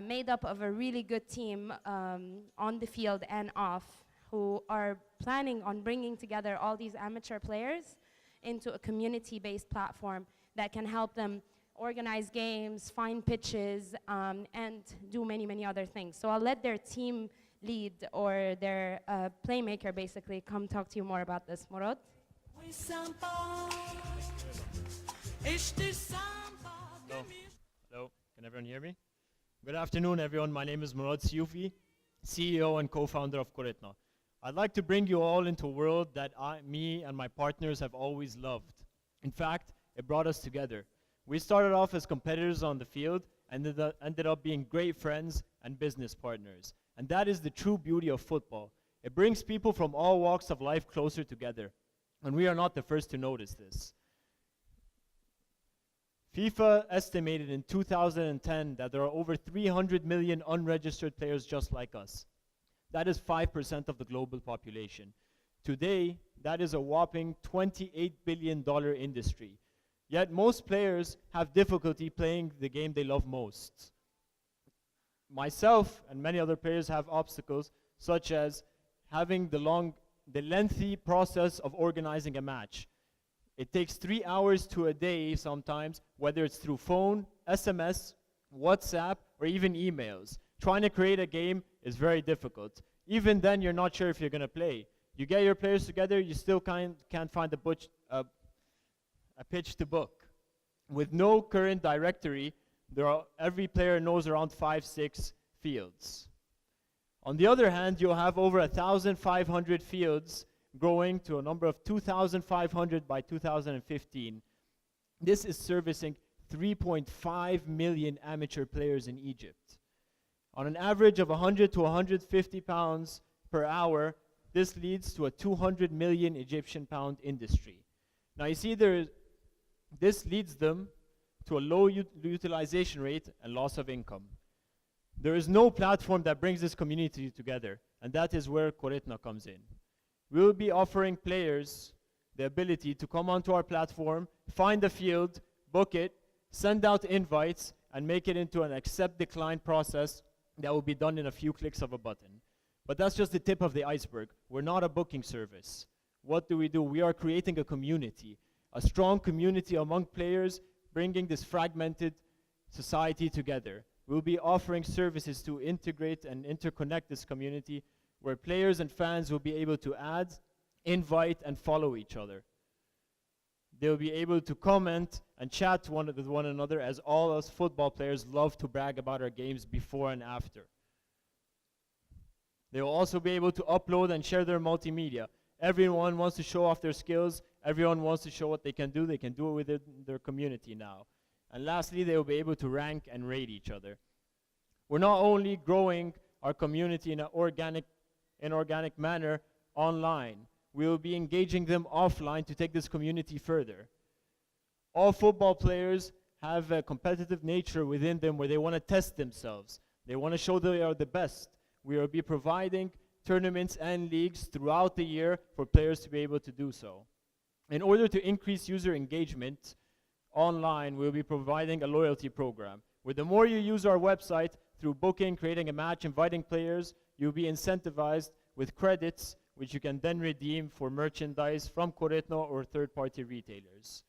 made up of a really good team on the field and off, who are planning on bringing together all these amateur players into a community-based platform that can help them organize games, find pitches, and do many, many other things. So I'll let their team lead, or their playmaker basically, come talk to you more about this. Murad? Hello, can everyone hear me? Good afternoon, everyone. My name is Murad Siyufi, CEO and co-founder of Kuritna. I'd like to bring you all into a world that me and my partners have always loved. In fact, it brought us together. We started off as competitors on the field and ended up being great friends and business partners. And that is the true beauty of football. It brings people from all walks of life closer together. And we are not the first to notice this. FIFA estimated in 2010 that there are over 300 million unregistered players just like us. That is 5% of the global population. Today, that is a whopping $28 billion industry. Yet most players have difficulty playing the game they love most. Myself and many other players have obstacles, such as having the lengthy process of organizing a match. It takes 3 hours to a day sometimes, whether it's through phone, SMS, WhatsApp, or even emails. Trying to create a game is very difficult. Even then, you're not sure if you're going to play. You get your players together, you still can't find a pitch to book. With no current directory, every player knows around 5-6 fields. On the other hand, you'll have over 1,500 fields growing to a number of 2,500 by 2015. This is servicing 3.5 million amateur players in Egypt. On an average of 100 to 150 pounds per hour, this leads to a 200 million Egyptian pound industry. Now you see this leads them to a low utilization rate and loss of income. There is no platform that brings this community together, and that is where Koretna comes in. We will be offering players the ability to come onto our platform, find a field, book it, send out invites, and make it into an accept-decline process that will be done in a few clicks of a button. But that's just the tip of the iceberg. We're not a booking service. What do? We are creating a community, a strong community among players, bringing this fragmented society together. We'll be offering services to integrate and interconnect this community where players and fans will be able to add, invite, and follow each other. They'll be able to comment and chat with one another, as all us football players love to brag about our games before and after. They will also be able to upload and share their multimedia. Everyone wants to show off their skills. Everyone wants to show what they can do. They can do it with their community now. And lastly, they will be able to rank and rate each other. We're not only growing our community in an organic manner online, we will be engaging them offline to take this community further. All football players have a competitive nature within them where they want to test themselves. They want to show they are the best. We will be providing tournaments and leagues throughout the year for players to be able to do so. In order to increase user engagement online, we'll be providing a loyalty program where the more you use our website through booking, creating a match, inviting players, you'll be incentivized with credits which you can then redeem for merchandise from Koretno or third-party retailers.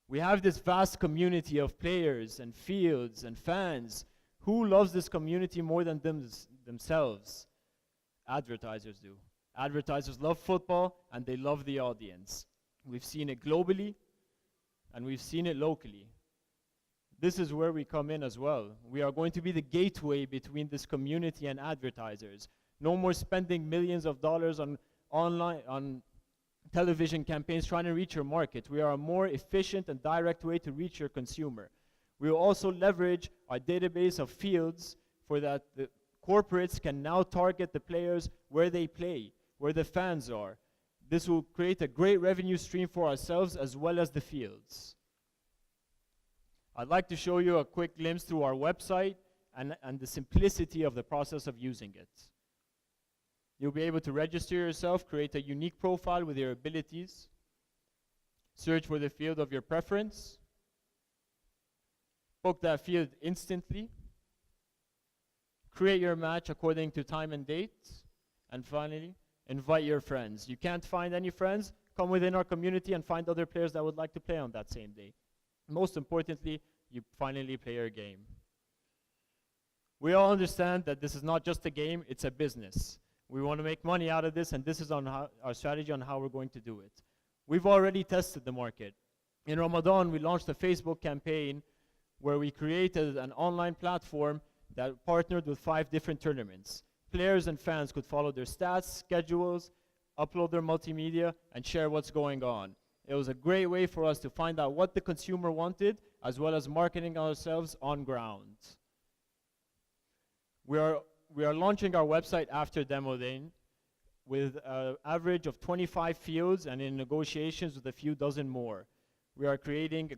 We have this vast community of players and fields and fans. Who loves this community more than themselves? Advertisers do. Advertisers love football and they love the audience. We've seen it globally and we've seen it locally. This is where we come in as well. We are going to be the gateway between this community and advertisers. No more spending millions of dollars on television campaigns trying to reach your market. We are a more efficient and direct way to reach your consumer. We will also leverage our database of fields for that the corporates can now target the players where they play, where the fans are. This will create a great revenue stream for ourselves as well as the fields. I'd like to show you a quick glimpse through our website and the simplicity of the process of using it. You'll be able to register yourself, create a unique profile with your abilities, search for the field of your preference, book that field instantly, create your match according to time and date, and finally, invite your friends. You can't find any friends? Come within our community and find other players that would like to play on that same day. Most importantly, you finally play your game. We all understand that this is not just a game, it's a business. We want to make money out of this, and this is on our strategy on how we're going to do it. We've already tested the market. In Ramadan, we launched a Facebook campaign where we created an online platform that partnered with 5 different tournaments. Players and fans could follow their stats, schedules, upload their multimedia, and share what's going on. It was a great way for us to find out what the consumer wanted, as well as marketing ourselves on ground. We are launching our website after Demo Day with an average of 25 fields and in negotiations with a few dozen more. We are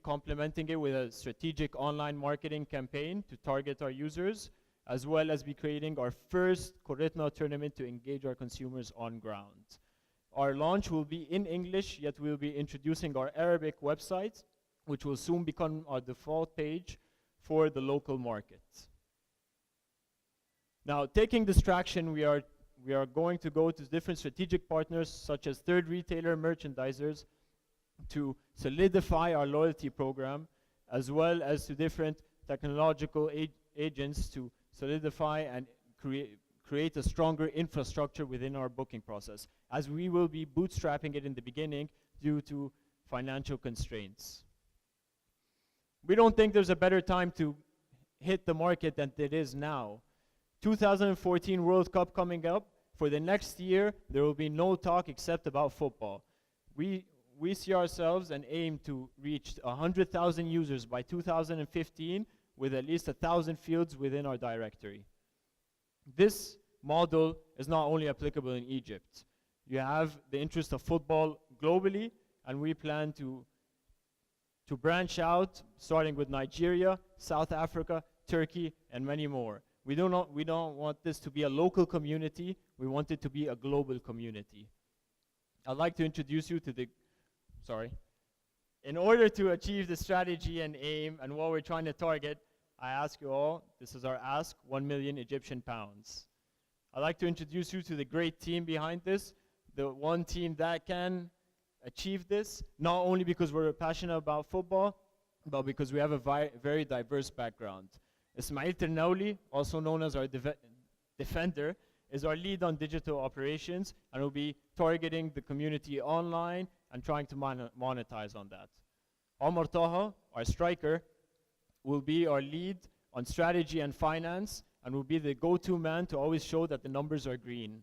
complementing it with a strategic online marketing campaign to target our users, as well as be creating our first Koretna tournament to engage our consumers on ground. Our launch will be in English, yet we'll be introducing our Arabic website, which will soon become our default page for the local market. Now, taking this traction, we are going to go to different strategic partners, such as third retailer merchandisers, to solidify our loyalty program, as well as to different technological agents to solidify and create a stronger infrastructure within our booking process, as we will be bootstrapping it in the beginning due to financial constraints. We don't think there's a better time to hit the market than it is now. 2014 World Cup coming up. For the next year, there will be no talk except about football. We see ourselves and aim to reach 100,000 users by 2015 with at least 1,000 fields within our directory. This model is not only applicable in Egypt. You have the interest of football globally, and we plan to branch out, starting with Nigeria, South Africa, Turkey, and many more. We don't want this to be a local community. We want it to be a global community. I'd like to introduce you to the, in order to achieve the strategy and aim and what we're trying to target, I ask you all, this is our ask, 1 million Egyptian pounds. I'd like to introduce you to the great team behind this, the one team that can achieve this, not only because we're passionate about football, but because we have a very diverse background. Ismail Ternauli, also known as our defender, is our lead on digital operations and will be targeting the community online and trying to monetize on that. Omar Taha, our striker, will be our lead on strategy and finance and will be the go-to man to always show that the numbers are green.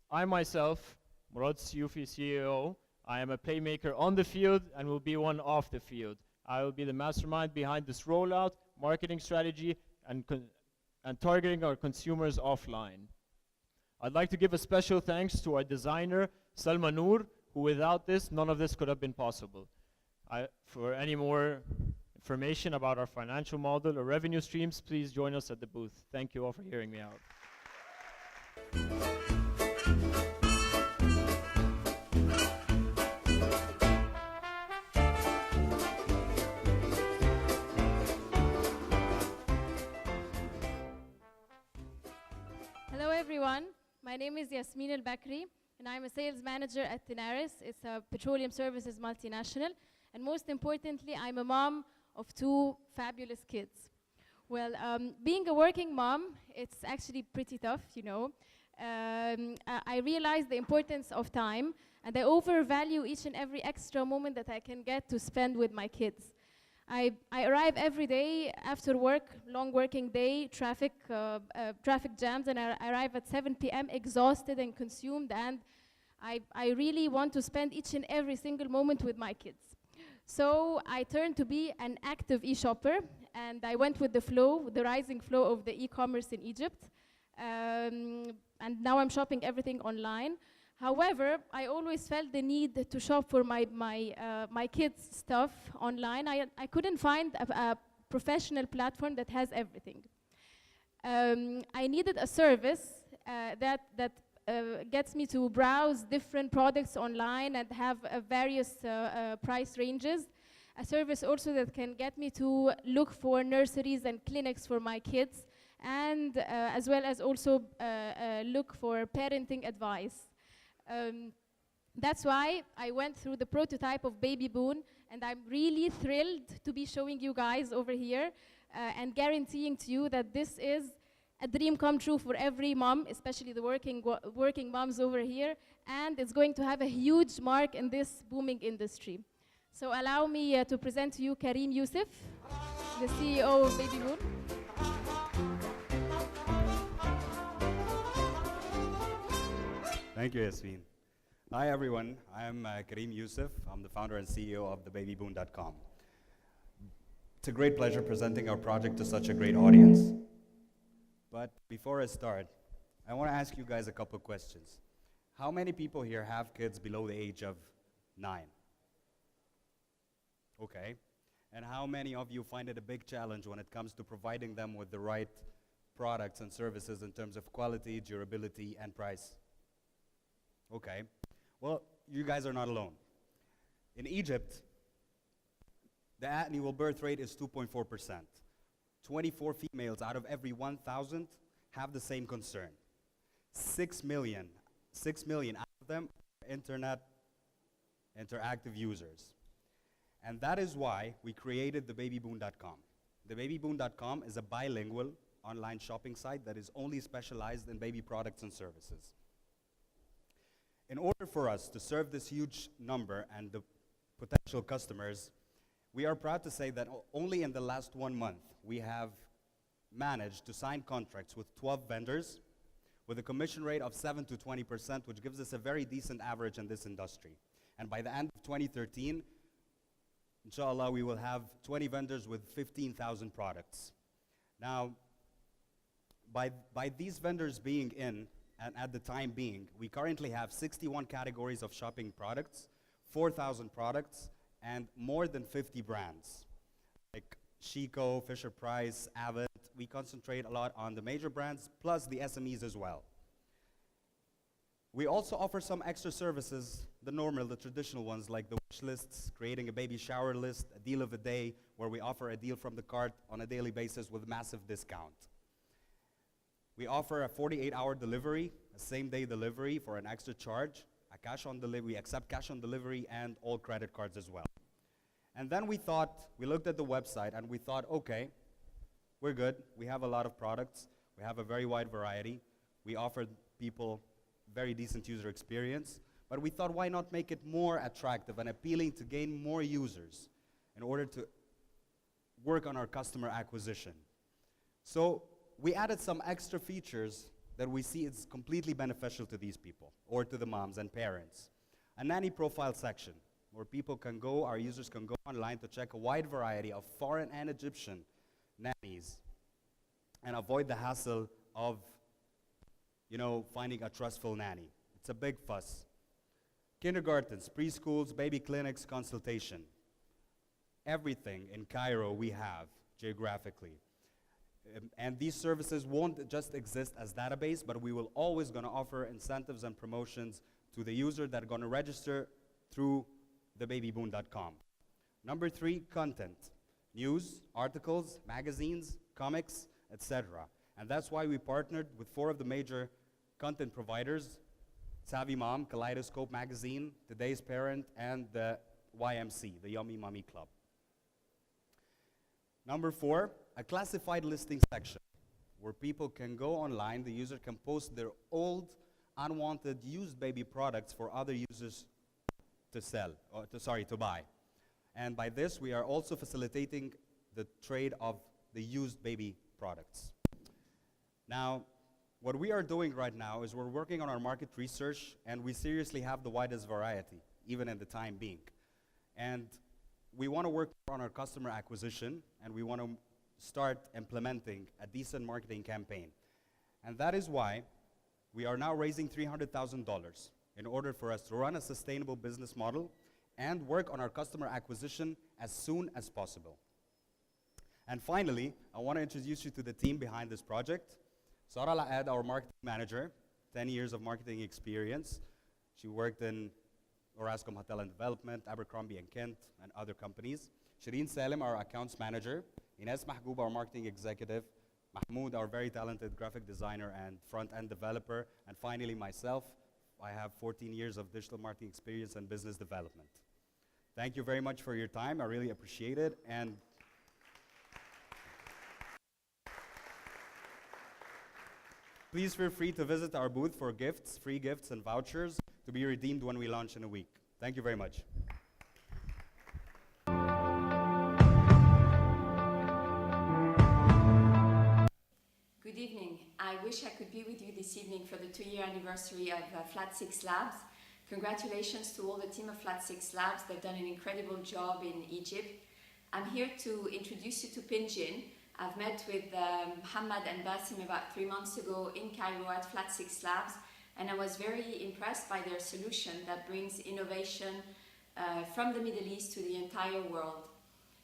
I myself, Murad Siyufi, CEO, I am a playmaker on the field and will be one off the field. I will be the mastermind behind this rollout, marketing strategy, and targeting our consumers offline. I'd like to give a special thanks to our designer, Salma Noor, who without this, none of this could have been possible. For any more information about our financial model or revenue streams, please join us at the booth. Thank you all for hearing me out. Hello everyone, my name is Yasmin Al-Bakri and I'm a sales manager at Tenaris. It's a petroleum services multinational, and most importantly, I'm a mom of 2 fabulous kids. Well, being a working mom, it's actually pretty tough, you know. I realize the importance of time, and I overvalue each and every extra moment that I can get to spend with my kids. I arrive every day after work, long working day, traffic jams, and I arrive at 7 p.m. exhausted and consumed, and I really want to spend each and every single moment with my kids. So I turned to be an active e-shopper, and I went with the flow, the rising flow of the e-commerce in Egypt. And now I'm shopping everything online. However, I always felt the need to shop for my kids' stuff online. I couldn't find a professional platform that has everything. I needed a service that gets me to browse different products online and have various price ranges. A service also that can get me to look for nurseries and clinics for my kids, and as well as also look for parenting advice. That's why I went through the prototype of Baby Boon, and I'm really thrilled to be showing you guys over here and guaranteeing to you that this is a dream come true for every mom, especially the working moms over here, and it's going to have a huge mark in this booming industry. So allow me to present to you Karim Youssef, the CEO of Baby Boon. Thank you, Yasmin. Hi, everyone. I'm Karim Youssef. I'm the founder and CEO of thebabyboon.com. It's a great pleasure presenting our project to such a great audience. But before I start, I want to ask you guys a couple of questions. How many people here have kids below the age of 9? Okay. And how many of you find it a big challenge when it comes to providing them with the right products and services in terms of quality, durability, and price? Okay. Well, you guys are not alone. In Egypt, the annual birth rate is 2.4%. 24 females out of every 1,000 have the same concern. 6 million out of them are internet interactive users. And that is why we created thebabyboon.com. Thebabyboon.com is a bilingual online shopping site that is only specialized in baby products and services. In order for us to serve this huge number and the potential customers, we are proud to say that only in the last 1 month, we have managed to sign contracts with 12 vendors with a commission rate of 7 to 20%, which gives us a very decent average in this industry. And by the end of 2013, inshallah, we will have 20 vendors with 15,000 products. Now, by these vendors being in, and at the time being, we currently have 61 categories of shopping products, 4,000 products, and more than 50 brands. Like Chico, Fisher-Price, Abbott. We concentrate a lot on the major brands, plus the SMEs as well. We also offer some extra services, the traditional ones, like the wish lists, creating a baby shower list, a deal of the day, where we offer a deal from the cart on a daily basis with massive discount. We offer a 48-hour delivery, a same-day delivery for an extra charge, a cash on delivery. We accept cash on delivery and all credit cards as well. And then we looked at the website and we thought, okay, we're good. We have a lot of products. We have a very wide variety. We offer people very decent user experience. But we thought, why not make it more attractive and appealing to gain more users in order to work on our customer acquisition? So we added some extra features that we see is completely beneficial to these people or to the moms and parents. A nanny profile section where people can go, our users can go online to check a wide variety of foreign and Egyptian nannies and avoid the hassle of, finding a trustful nanny. It's a big fuss. Kindergartens, preschools, baby clinics, consultation. Everything in Cairo we have geographically. And these services won't just exist as database, but we will always going to offer incentives and promotions to the user that are going to register through thebabyboon.com. Number 3, content. News, articles, magazines, comics, etc. And that's why we partnered with 4 of the major content providers: Savvy Mom, Kaleidoscope Magazine, Today's Parent, and the YMC, the Yummy Mommy Club. Number 4, a classified listing section where people can go online, the user can post their old, unwanted, used baby products for other users to sell, or to buy. And by this, we are also facilitating the trade of the used baby products. Now, what we are doing right now is we're working on our market research, and we seriously have the widest variety, even in the time being. And we want to work on our customer acquisition, and we want to start implementing a decent marketing campaign. And that is why we are now raising $300,000 in order for us to run a sustainable business model and work on our customer acquisition as soon as possible. And finally, I want to introduce you to the team behind this project. Sara Laad, our marketing manager, 10 years of marketing experience. She worked in Orascom Hotel and Development, Abercrombie & Kent, and other companies. Shireen Salim, our accounts manager. Ines Mahgoub, our marketing executive. Mahmoud, our very talented graphic designer and front-end developer. And finally, myself. I have 14 years of digital marketing experience and business development. Thank you very much for your time. I really appreciate it. And please feel free to visit our booth for gifts, free gifts and vouchers to be redeemed when we launch in a week. Thank you very much. Good evening. I wish I could be with you this evening for the 2-year anniversary of Flat6Labs. Congratulations to all the team of Flat6Labs. They've done an incredible job in Egypt. I'm here to introduce you to Pinjin. I've met with Muhammad and Basim about 3 months ago in Cairo at Flat6Labs, and I was very impressed by their solution that brings innovation from the Middle East to the entire world.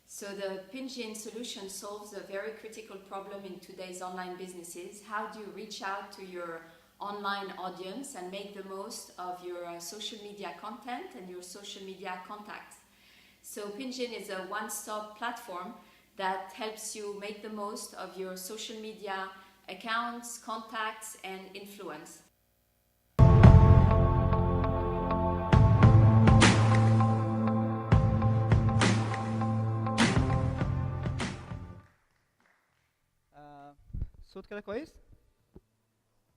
So the Pinjin solution solves a very critical problem in today's online businesses. How do you reach out to your online audience and make the most of your social media content and your social media contacts? So Pinjin is a one-stop platform that helps you make the most of your social media accounts, contacts, and influence. صوت كده كويس؟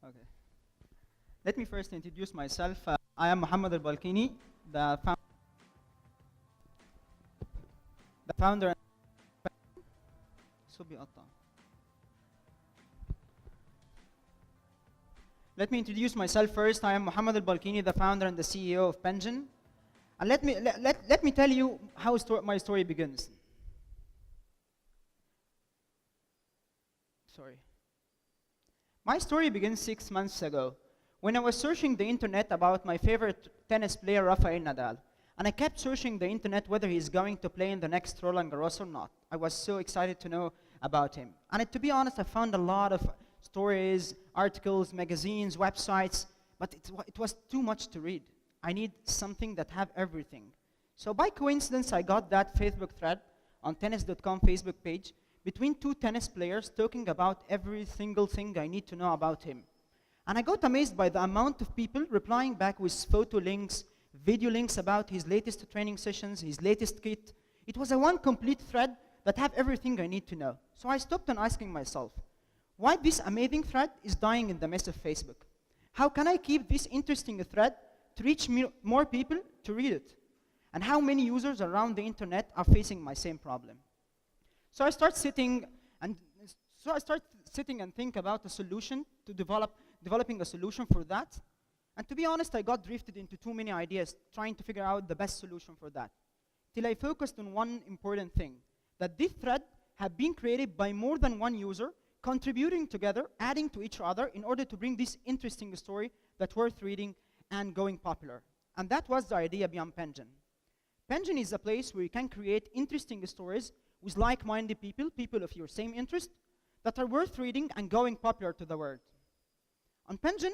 Okay. Let me first introduce myself. I am Muhammad al-Balkini, the founder. صوت بيقطع. Let me introduce myself first. I am Mohammed Al-Balkini, the founder and the CEO of Pension. And let me tell you how my story begins. Sorry. My story begins 6 months ago when I was searching the internet about my favorite tennis player, Rafael Nadal. And I kept searching the internet whether he's going to play in the next Roland Garros or not. I was so excited to know about him. And to be honest, I found a lot of stories, articles, magazines, websites, but it was too much to read. I need something that have everything. So by coincidence, I got that Facebook thread on tennis.com Facebook page between two tennis players talking about every single thing I need to know about him. And I got amazed by the amount of people replying back with photo links, video links about his latest training sessions, his latest kit. It was a one complete thread that have everything I need to know. So I stopped and asking myself, why this amazing thread is dying in the mess of Facebook? How can I keep this interesting thread to reach more people to read it? And how many users around the internet are facing my same problem? So I start sitting and think about a solution to developing a solution for that. And to be honest, I got drifted into too many ideas trying to figure out the best solution for that. Till I focused on one important thing, that this thread had been created by more than one user, contributing together, adding to each other in order to bring this interesting story that's worth reading and going popular. And that was the idea beyond Pension. Pension is a place where you can create interesting stories with like-minded people, people of your same interest, that are worth reading and going popular to the world. On Pension,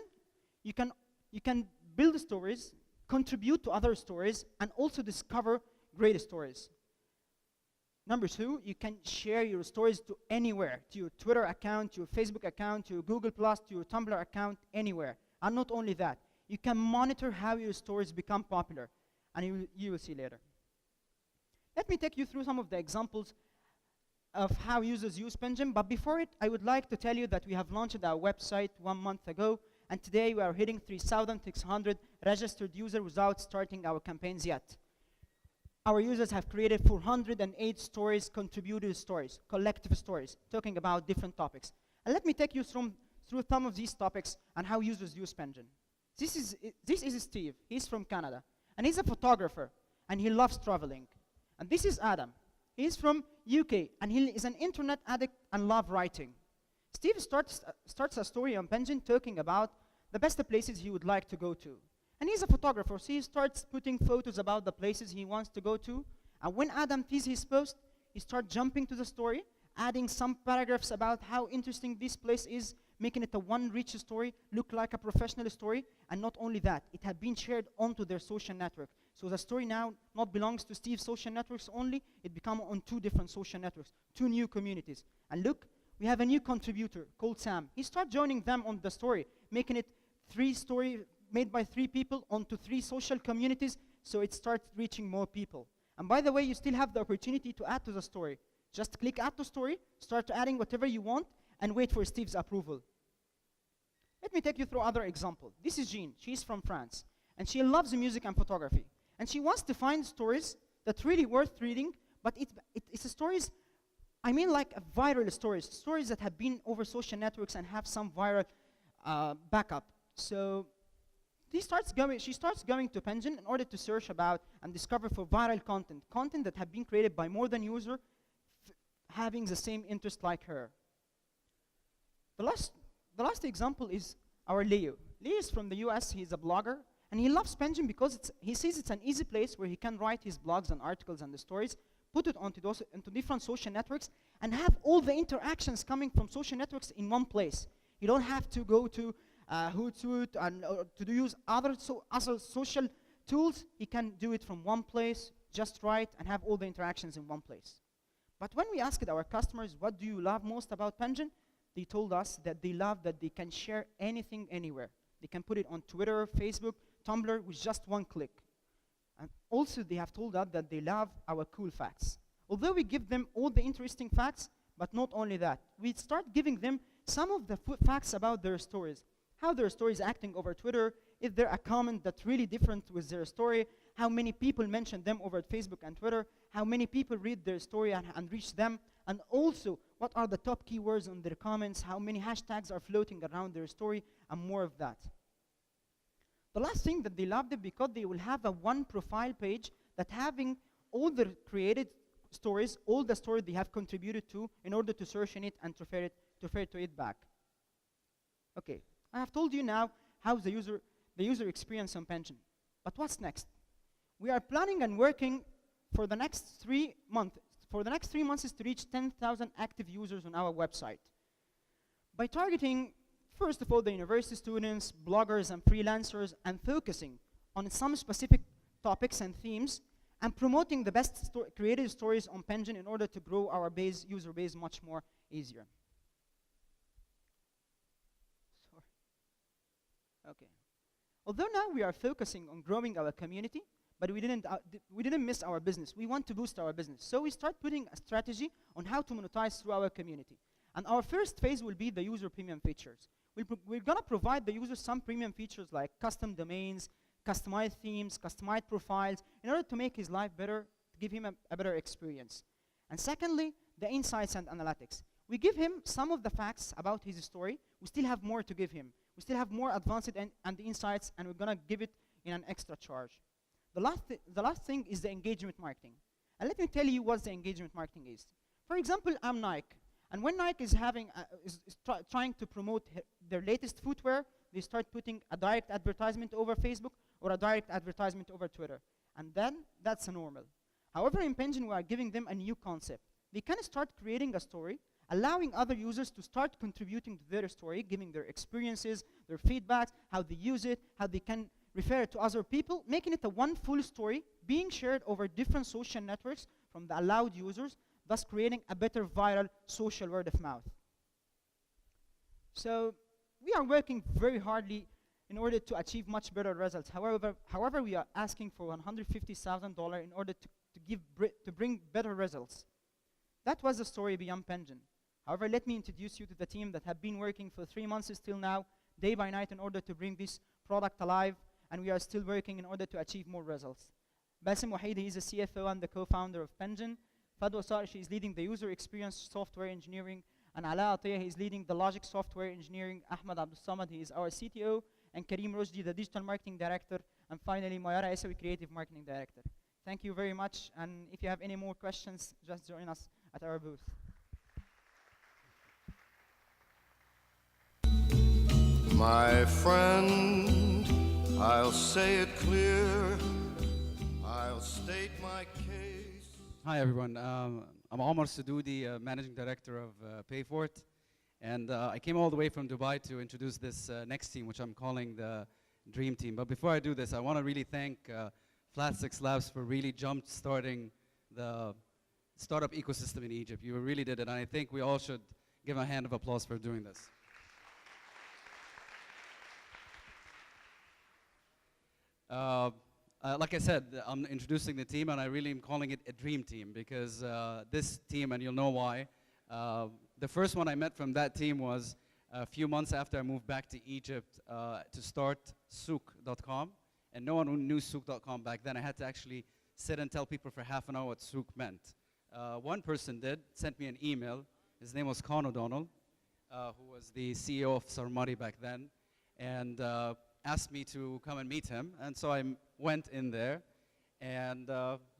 you can build stories, contribute to other stories, and also discover great stories. Number two, you can share your stories to anywhere, to your Twitter account, to your Facebook account, to your Google+, to your Tumblr account, anywhere. And not only that, you can monitor how your stories become popular, and you will see later. Let me take you through some of the examples of how users use Pension, but before it, I would like to tell you that we have launched our website 1 month ago, and today we are hitting 3,600 registered users without starting our campaigns yet. Our users have created 408 stories, contributed stories, collective stories, talking about different topics. And let me take you through some of these topics and how users use Pension. This is Steve. He's from Canada, and he's a photographer, and he loves traveling. And this is Adam. He's from UK, and he is an internet addict and loves writing. Steve starts a story on Pension talking about the best places he would like to go to. And he's a photographer, so he starts putting photos about the places he wants to go to. And when Adam sees his post, he starts jumping to the story, adding some paragraphs about how interesting this place is, making it a one rich story, look like a professional story. And not only that, it had been shared onto their social network. So the story now not belongs to Steve's social networks only, it becomes on 2 different social networks, 2 new communities. And look, we have a new contributor called Sam. He starts joining them on the story, making it 3 story made by 3 people onto 3 social communities, so it starts reaching more people. And by the way, you still have the opportunity to add to the story. Just click add to story, start adding whatever you want, and wait for Steve's approval. Let me take you through other example. This is Jean. She's from France, and she loves music and photography. And she wants to find stories that really worth reading, but it's stories, I mean like viral stories that have been over social networks and have some viral backup. So she starts going to Pension in order to search about and discover for viral content that have been created by more than user having the same interest like her. The last example is our Leo. Leo is from the US, he's a blogger, and he loves Pension because he sees it's an easy place where he can write his blogs and articles and the stories, put it into different social networks, and have all the interactions coming from social networks in one place. You don't have to go to Hootsuite and to use other social tools. He can do it from one place, just write, and have all the interactions in one place. But when we asked our customers, what do you love most about Pension? They told us that they love that they can share anything anywhere. They can put it on Twitter, Facebook, Tumblr with just one click. And also they have told us that they love our cool facts. Although we give them all the interesting facts, but not only that, we start giving them some of the facts about their stories. How their story is acting over Twitter, if there a comment that's really different with their story, how many people mention them over Facebook and Twitter, how many people read their story and reach them, and also what are the top keywords on their comments, how many hashtags are floating around their story, and more of that. The last thing that they loved it because they will have a one profile page that having all the created stories, all the stories they have contributed to in order to search in it and refer to it back. Okay, I have told you now how the user experience on Pension. But what's next? We are planning and working for the next 3 months. For the next 3 months is to reach 10,000 active users on our website. By targeting, first of all, the university students, bloggers, and freelancers, and focusing on some specific topics and themes, and promoting the best creative stories on Pension in order to grow our user base much more easier. Okay. Although now we are focusing on growing our community, but we didn't miss our business. We want to boost our business. So we start putting a strategy on how to monetize through our community. And our first phase will be the user premium features. We're going to provide the users some premium features like custom domains, customized themes, customized profiles, in order to make his life better, to give him a better experience. And secondly, the insights and analytics. We give him some of the facts about his story. We still have more to give him. We still have more advanced and insights, and we're going to give it in an extra charge. The last thing is the engagement marketing. And let me tell you what the engagement marketing is. For example, I'm Nike. And when Nike is trying to promote their latest footwear, they start putting a direct advertisement over Facebook or a direct advertisement over Twitter. And then that's normal. However, in Pension, we are giving them a new concept. They can start creating a story, allowing other users to start contributing to their story, giving their experiences, their feedback, how they use it, how they can refer it to other people, making it a one full story, being shared over different social networks from the allowed users, thus creating a better viral social word of mouth. So we are working very hardly in order to achieve much better results. However, we are asking for $150,000 in order to bring better results. That was the story beyond Pension. However, let me introduce you to the team that have been working for 3 months still now, day by night, in order to bring this product alive, and we are still working in order to achieve more results. Basim Wahidi is the CFO and the co-founder of Pension. Fadwa Sarshi is leading the user experience software engineering, and Ala Atiyah, he is leading the logic software engineering. Ahmad Abdul Samad, he is our CTO, and Kareem Rojdi, the digital marketing director, and finally Mayara Isawi, creative marketing director. Thank you very much, and if you have any more questions, just join us at our booth. My friend, I'll say it clear, I'll state my case. Hi everyone, I'm Omar Sadoudi, Managing Director of Payfort, and I came all the way from Dubai to introduce this next team, which I'm calling the Dream Team. But before I do this, I want to really thank Flat6Labs for really jump-starting the startup ecosystem in Egypt. You really did it, and I think we all should give a hand of applause for doing this. Like I said, I'm introducing the team, and I really am calling it a dream team because this team, and you'll know why, the first one I met from that team was a few months after I moved back to Egypt to start souk.com, and no one knew souk.com back then. I had to actually sit and tell people for half an hour what souk meant. One person sent me an email. His name was Con O'Donnell, who was the CEO of Sarmari back then, and asked me to come and meet him. And so I went in there and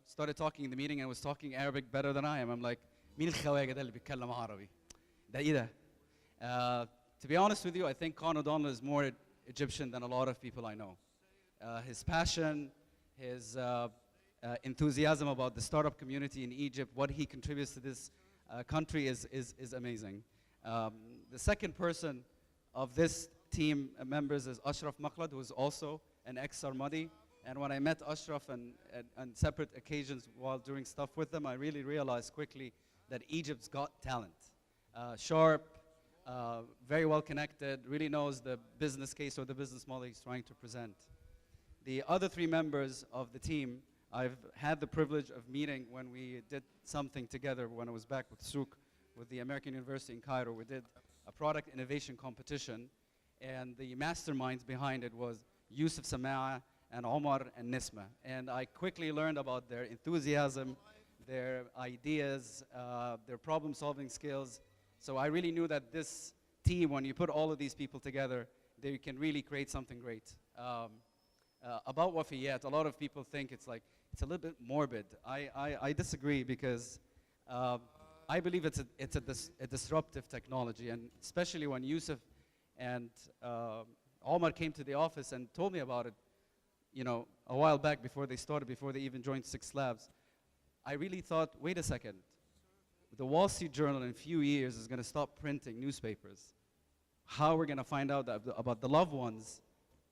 started talking in the meeting, and was talking Arabic better than I am. I'm like, مين الخواجة ده اللي بيتكلم عربي؟ ده إيه ده؟ To be honest with you, I think Con O'Donnell is more Egyptian than a lot of people I know. His passion, his enthusiasm about the startup community in Egypt, what he contributes to this country is amazing. The second person of this team members is Ashraf Makhlad, who is also an ex-Sarmadi. And when I met Ashraf on separate occasions while doing stuff with them, I really realized quickly that Egypt's got talent. Sharp, very well connected, really knows the business case or the business model he's trying to present. The other three members of the team, I've had the privilege of meeting when we did something together when I was back with Souk, with the American University in Cairo. We did a product innovation competition, and the masterminds behind it was Yusuf Sama'a and Omar and Nisma. And I quickly learned about their enthusiasm, their ideas, their problem-solving skills. So I really knew that this team, when you put all of these people together, they can really create something great. About Wafiyat, a lot of people think it's like, it's a little bit morbid. I disagree because I believe it's a disruptive technology, and especially when Yusuf and Omar came to the office and told me about it, you know, a while back before they started, before they even joined 6Labs, I really thought, wait a second, the Wall Street Journal in a few years is going to stop printing newspapers. How we're going to find out about the loved ones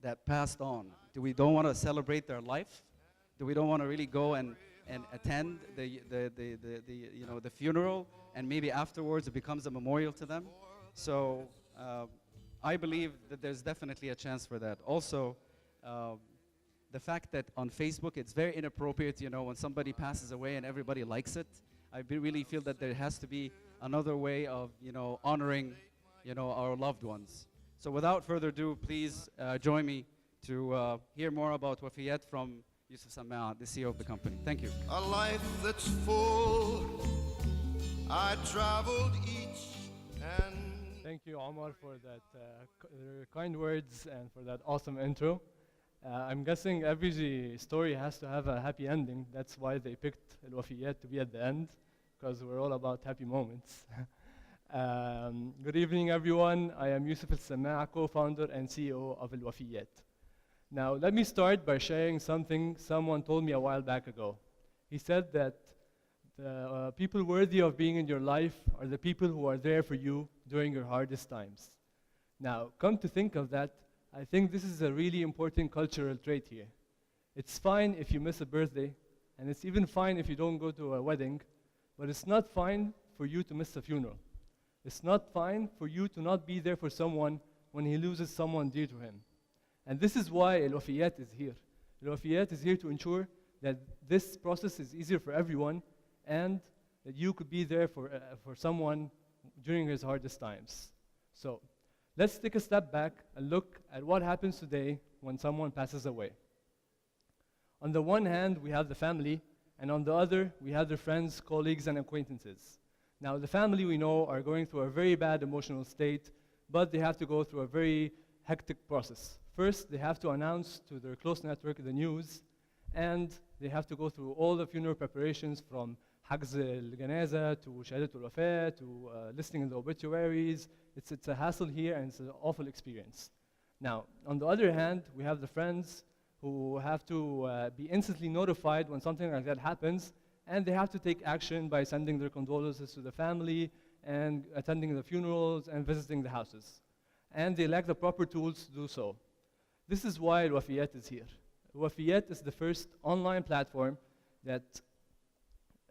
that passed on? Do we don't want to celebrate their life? Do we don't want to really go and attend the funeral, and maybe afterwards it becomes a memorial to them? So I believe that there's definitely a chance for that. Also, the fact that on Facebook it's very inappropriate, you know, when somebody passes away and everybody likes it. I really feel that there has to be another way of, you know, honoring, you know, our loved ones. So without further ado, please join me to hear more about Wafiyat from Yusuf Sammaa, the CEO of the company. Thank you. A life that's full. I traveled each and Thank you, Omar, for that kind words and for that awesome intro. I'm guessing every story has to have a happy ending. That's why they picked Al-Wafiyat to be at the end, because we're all about happy moments. Good evening, everyone. I am Yusuf Sammaa, co-founder and CEO of Al-Wafiyat. Now, let me start by sharing something someone told me a while back ago. He said that the people worthy of being in your life are the people who are there for you during your hardest times. Now, come to think of that, I think this is a really important cultural trait here. It's fine if you miss a birthday, and it's even fine if you don't go to a wedding, but it's not fine for you to miss a funeral. It's not fine for you to not be there for someone when he loses someone dear to him. And this is why Al-Wafiyat is here. Al-Wafiyat is here to ensure that this process is easier for everyone, and that you could be there for someone during his hardest times. So let's take a step back and look at what happens today when someone passes away. On the one hand, we have the family, and on the other, we have their friends, colleagues, and acquaintances. Now, the family, we know, are going through a very bad emotional state, but they have to go through a very hectic process. First, they have to announce to their close network the news, and they have to go through all the funeral preparations from حجز الجنازة to شهادة الوفاة to listing in the obituaries. It's a hassle here, and it's an awful experience. Now, on the other hand, we have the friends who have to be instantly notified when something like that happens, and they have to take action by sending their condolences to the family and attending the funerals and visiting the houses. And they lack the proper tools to do so. This is why Al-Wafiyat is here. Al-Wafiyat is the first online platform that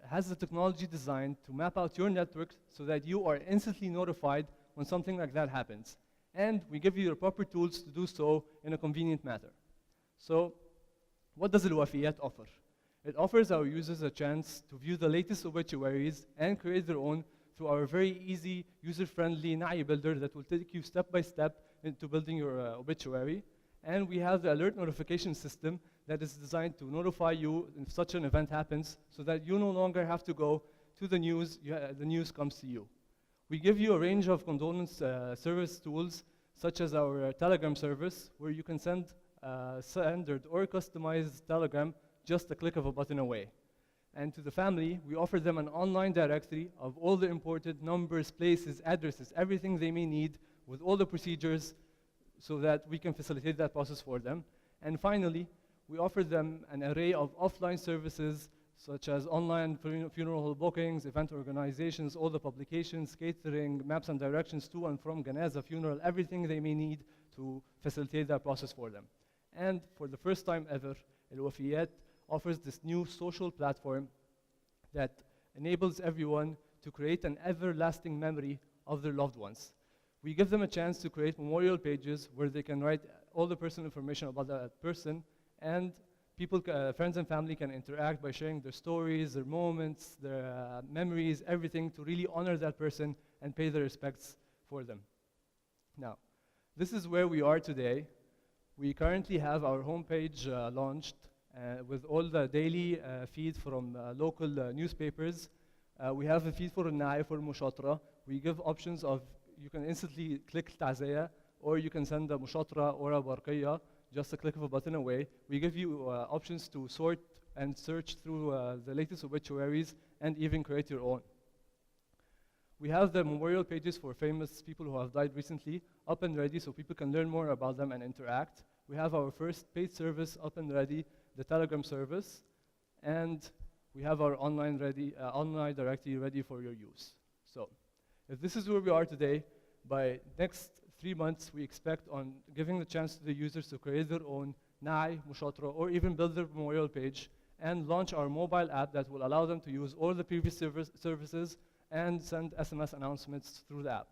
has the technology designed to map out your network so that you are instantly notified when something like that happens. And we give you the proper tools to do so in a convenient manner. So, what does Al-Wafiyat offer? It offers our users a chance to view the latest obituaries and create their own through our very easy, user-friendly Na'i builder that will take you step by step into building your obituary. And we have the alert notification system that is designed to notify you if such an event happens so that you no longer have to go to the news, the news comes to you. We give you a range of condolence service tools, such as our Telegram service, where you can send standard or customized Telegram just a click of a button away. And to the family, we offer them an online directory of all the important numbers, places, addresses, everything they may need with all the procedures so that we can facilitate that process for them. And finally, we offer them an array of offline services such as online funeral hall bookings, event organizations, all the publications, catering, maps and directions to and from Ganaza funeral, everything they may need to facilitate that process for them. And for the first time ever, Al-Wafiyat offers this new social platform that enables everyone to create an everlasting memory of their loved ones. We give them a chance to create memorial pages where they can write all the personal information about that person, and people, friends and family can interact by sharing their stories, their moments, their memories, everything to really honor that person and pay their respects for them. Now, this is where we are today. We currently have our homepage launched, with all the daily feed from local newspapers. We have a feed for Nai, for Mushatra. We give options of, you can instantly click Ta'ziya, or you can send a Mushatra or a Barqiyya, just a click of a button away. We give you options to sort and search through the latest obituaries and even create your own. We have the memorial pages for famous people who have died recently up and ready so people can learn more about them and interact. We have our first paid service up and ready, the Telegram service, and we have our online directory ready for your use. So, if this is where we are today, by next 3 months, we expect on giving the chance to the users to create their own Na'i, Mushatra, or even build their memorial page, and launch our mobile app that will allow them to use all the previous services and send SMS announcements through the app.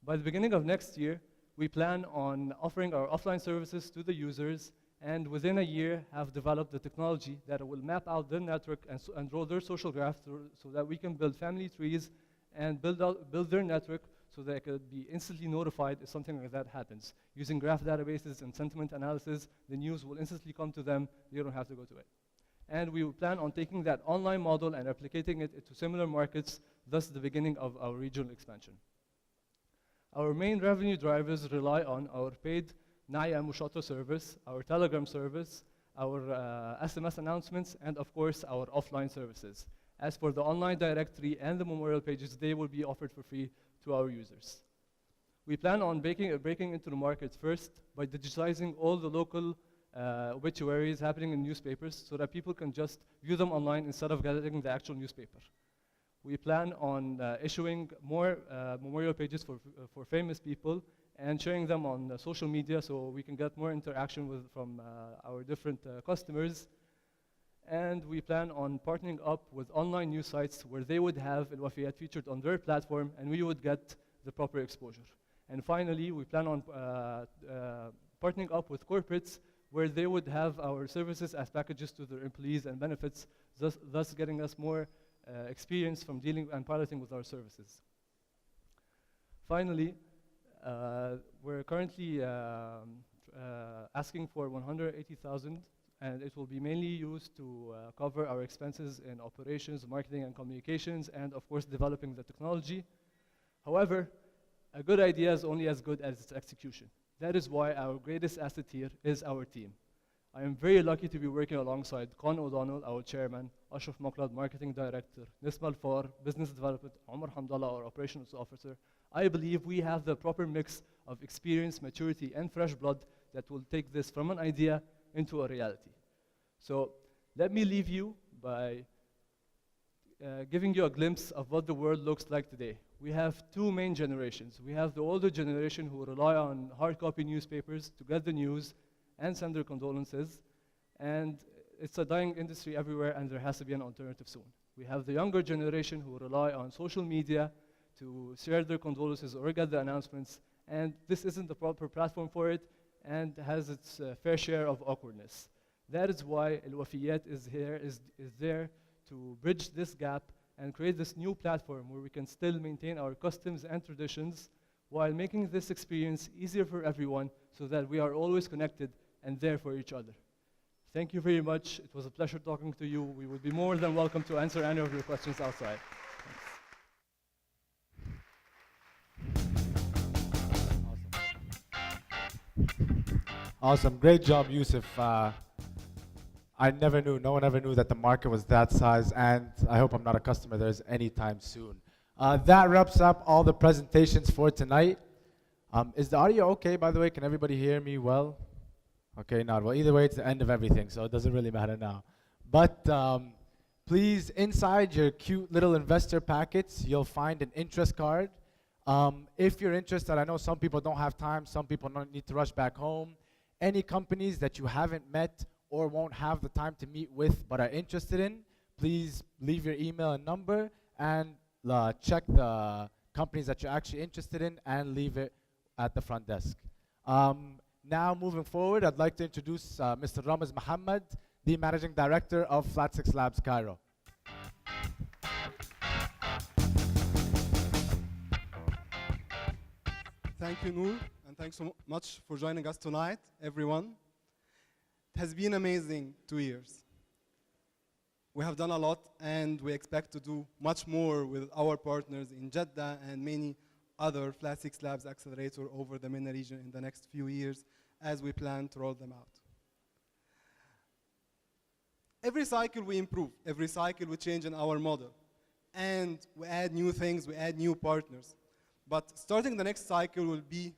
By the beginning of next year, we plan on offering our offline services to the users, and within a year have developed the technology that will map out their network and draw their social graph so that we can build family trees and build their network so they could be instantly notified if something like that happens. Using graph databases and sentiment analysis, the news will instantly come to them. They don't have to go to it. And we will plan on taking that online model and replicating it into similar markets, thus the beginning of our regional expansion. Our main revenue drivers rely on our paid Naya Mushatra service, our Telegram service, our SMS announcements, and of course our offline services. As for the online directory and the memorial pages, they will be offered for free to our users. We plan on breaking into the market first by digitizing all the local obituaries happening in newspapers so that people can just view them online instead of getting the actual newspaper. We plan on issuing more memorial pages for famous people and sharing them on social media so we can get more interaction from our different customers. And we plan on partnering up with online news sites where they would have Al-Wafiyat featured on their platform and we would get the proper exposure. And finally, we plan on partnering up with corporates where they would have our services as packages to their employees and benefits, thus getting us more experience from dealing and piloting with our services. Finally, we're currently asking for 180,000, and it will be mainly used to cover our expenses in operations, marketing, and communications, and of course developing the technology. However, a good idea is only as good as its execution. That is why our greatest asset here is our team. I am very lucky to be working alongside Con O'Donnell, our chairman, Ashraf Moklad, marketing director, Nisma Al-Far, business development, Omar Hamdallah, our operations officer. I believe we have the proper mix of experience, maturity, and fresh blood that will take this from an idea into a reality. So let me leave you by giving you a glimpse of what the world looks like today. We have two main generations. We have the older generation who rely on hard copy newspapers to get the news and send their condolences. And it's a dying industry everywhere, and there has to be an alternative soon. We have the younger generation who rely on social media to share their condolences or get the announcements, and this isn't the proper platform for it and has its fair share of awkwardness. That is why Al-Wafiyat is there to bridge this gap and create this new platform where we can still maintain our customs and traditions while making this experience easier for everyone so that we are always connected and there for each other. Thank you very much. It was a pleasure talking to you. We would be more than welcome to answer any of your questions outside. Awesome. Great job, Yusuf. No one ever knew that the market was that size, and I hope I'm not a customer theirs anytime soon. That wraps up all the presentations for tonight. Is the audio okay, by the way? Can everybody hear me well? Okay, not well. Either way, it's the end of everything, so it doesn't really matter now. But please, inside your cute little investor packets, you'll find an interest card. If you're interested, I know some people don't have time, some people don't need to rush back home. Any companies that you haven't met or won't have the time to meet with but are interested in, please leave your email and number and check the companies that you're actually interested in and leave it at the front desk. Now moving forward, I'd like to introduce Mr. Ramaz Mohammed, the Managing Director of Flat6Labs Cairo. Thank you, Noor, and thanks so much for joining us tonight, everyone. has been amazing 2 years. We have done a lot, and we expect to do much more with our partners in Jeddah and many other Flat6Labs accelerator over the MENA region in the next few years as we plan to roll them out. Every cycle we improve, every cycle we change in our model, and we add new things, we add new partners. But starting the next cycle will be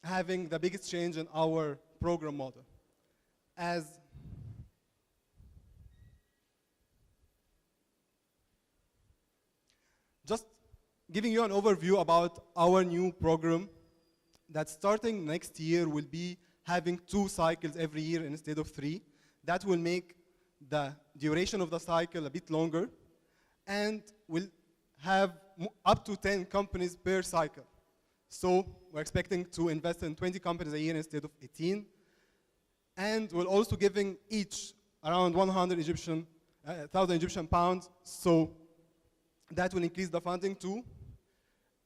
having the biggest change in our program model. Just giving you an overview about our new program, that starting next year will be having 2 cycles every year instead of 3. That will make the duration of the cycle a bit longer, and will have up to 10 companies per cycle. So we're expecting to invest in 20 companies a year instead of 18. And we're also giving each around 1,000 Egyptian pounds. So that will increase the funding too.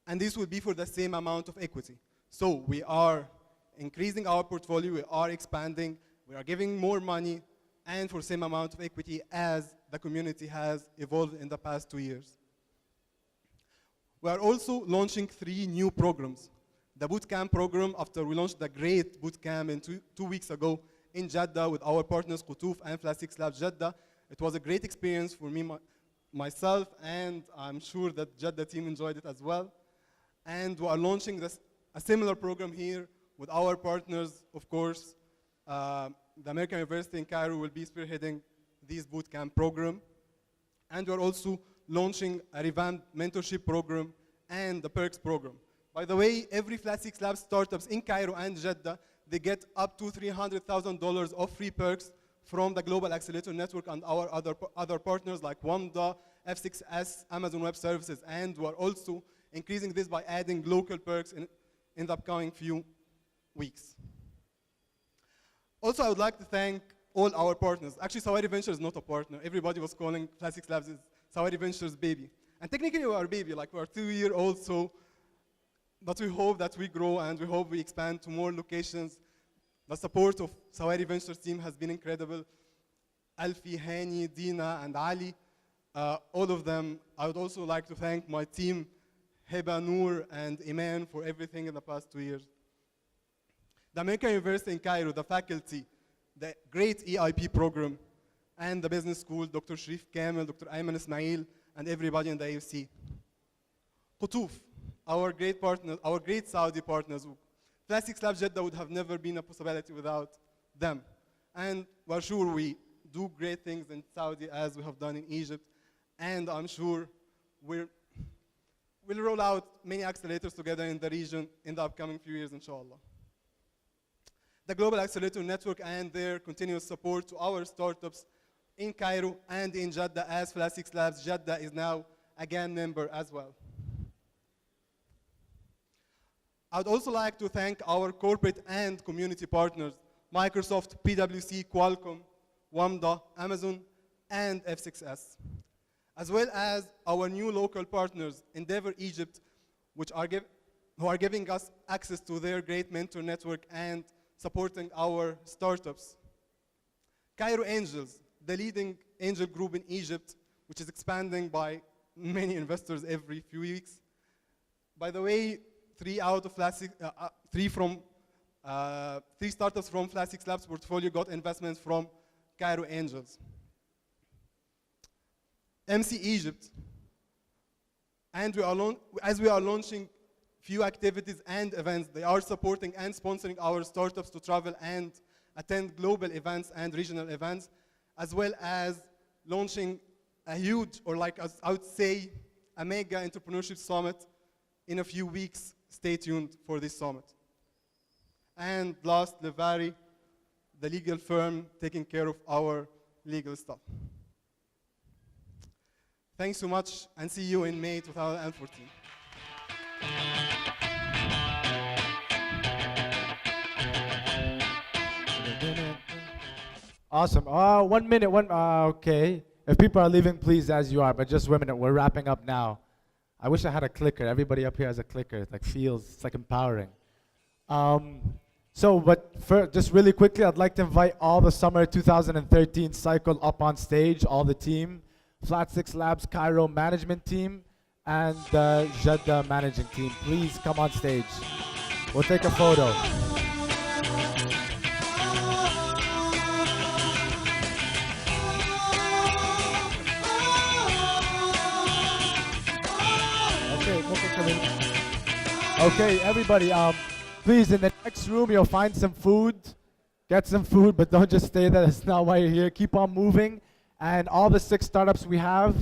And this will be for the same amount of equity. So we are increasing our portfolio, we are expanding, we are giving more money, and for the same amount of equity as the community has evolved in the past 2 years. We are also launching 3 new programs. The bootcamp program, after we launched the great bootcamp in 2 weeks ago in Jeddah with our partners Qutuf and Flat6Labs Jeddah. It was a great experience for me, myself, and I'm sure that Jeddah team enjoyed it as well. And we are launching a similar program here with our partners, of course. The American University in Cairo will be spearheading this bootcamp program. And we're also launching a revamped mentorship program and the perks program. By the way, every Flat6Labs startups in Cairo and Jeddah, they get up to $300,000 of free perks from the Global Accelerator Network and our other partners like WAMDA, F6S, Amazon Web Services. And we're also increasing this by adding local perks in the upcoming few weeks. Also, I would like to thank all our partners. Actually, Sawari Ventures is not a partner. Everybody was calling Flat6Labs is Sawari Ventures baby. And technically we are a baby, like we're 2-year-old, so, but we hope that we grow and we hope we expand to more locations. The support of Sawari Ventures team has been incredible. Alfie, Hani, Dina, and Ali, all of them. I would also like to thank my team, Heba, Noor, and Iman for everything in the past 2 years. The American University in Cairo, the faculty, the great EIP program, and the business school, Dr. Sharif Kamel, Dr. Ayman Ismail, and everybody in the AUC. Qutuf, our great partners, our great Saudi partners. Flat6Labs Jeddah would have never been a possibility without them. And we're sure we do great things in Saudi as we have done in Egypt. And I'm sure we'll roll out many accelerators together in the region in the upcoming few years, inshallah. The Global Accelerator Network and their continuous support to our startups in Cairo and in Jeddah, as Flat6Labs Jeddah is now a GAN member as well. I would also like to thank our corporate and community partners, Microsoft, PwC, Qualcomm, WAMDA, Amazon, and F6S, as well as our new local partners, Endeavor Egypt, who are giving us access to their great mentor network and supporting our startups. Cairo Angels, the leading angel group in Egypt, which is expanding by many investors every few weeks. By the way, 3 startups from Flat6Labs portfolio got investments from Cairo Angels. MC Egypt, and as we are launching few activities and events, they are supporting and sponsoring our startups to travel and attend global events and regional events, as well as launching a huge, or like I would say, a mega entrepreneurship summit in a few weeks. Stay tuned for this summit. And last, Levari, the legal firm taking care of our legal stuff. Thanks so much, and see you in May 2014. Awesome. 1 minute, okay. If people are leaving, please, as you are, but just 1 minute. We're wrapping up now. I wish I had a clicker. Everybody up here has a clicker. It feels, it's like empowering. So, but just really quickly, I'd like to invite all the summer 2013 cycle up on stage, all the team, Flat6Labs Cairo management team, and the Jeddah managing team. Please come on stage. We'll take a photo. Okay, everybody, please, in the next room, you'll find some food. Get some food, but don't just stay there. That's not why you're here. Keep on moving. And all the 6 startups we have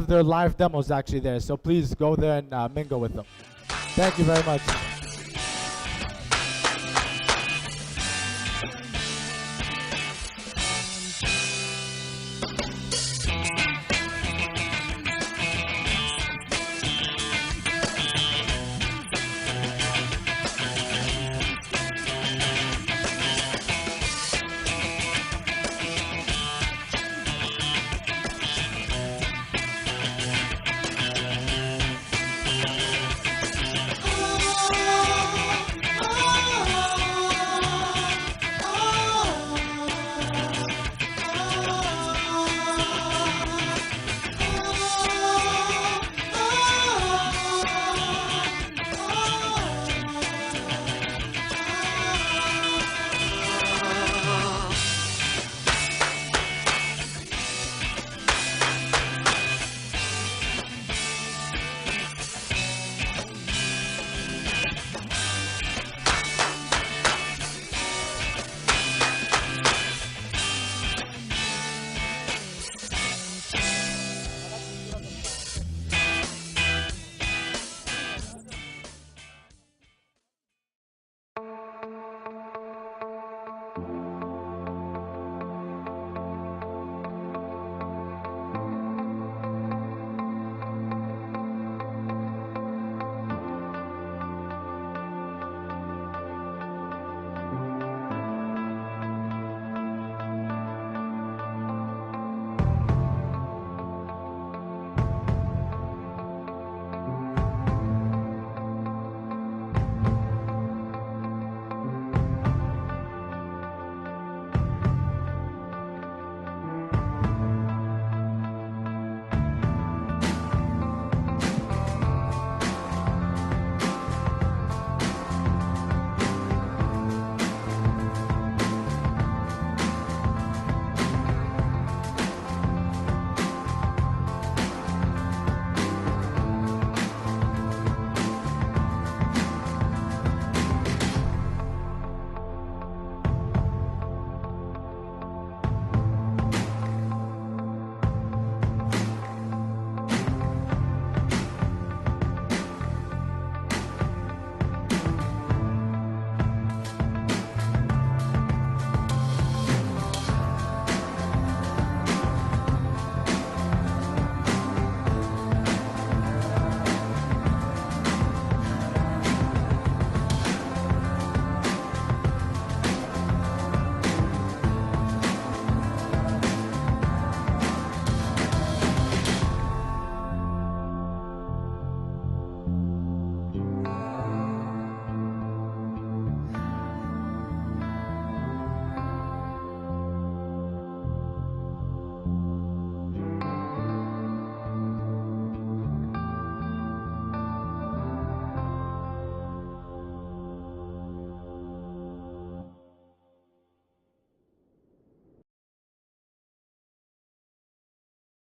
their live demos actually there. So please go there and mingle with them. Thank you very much.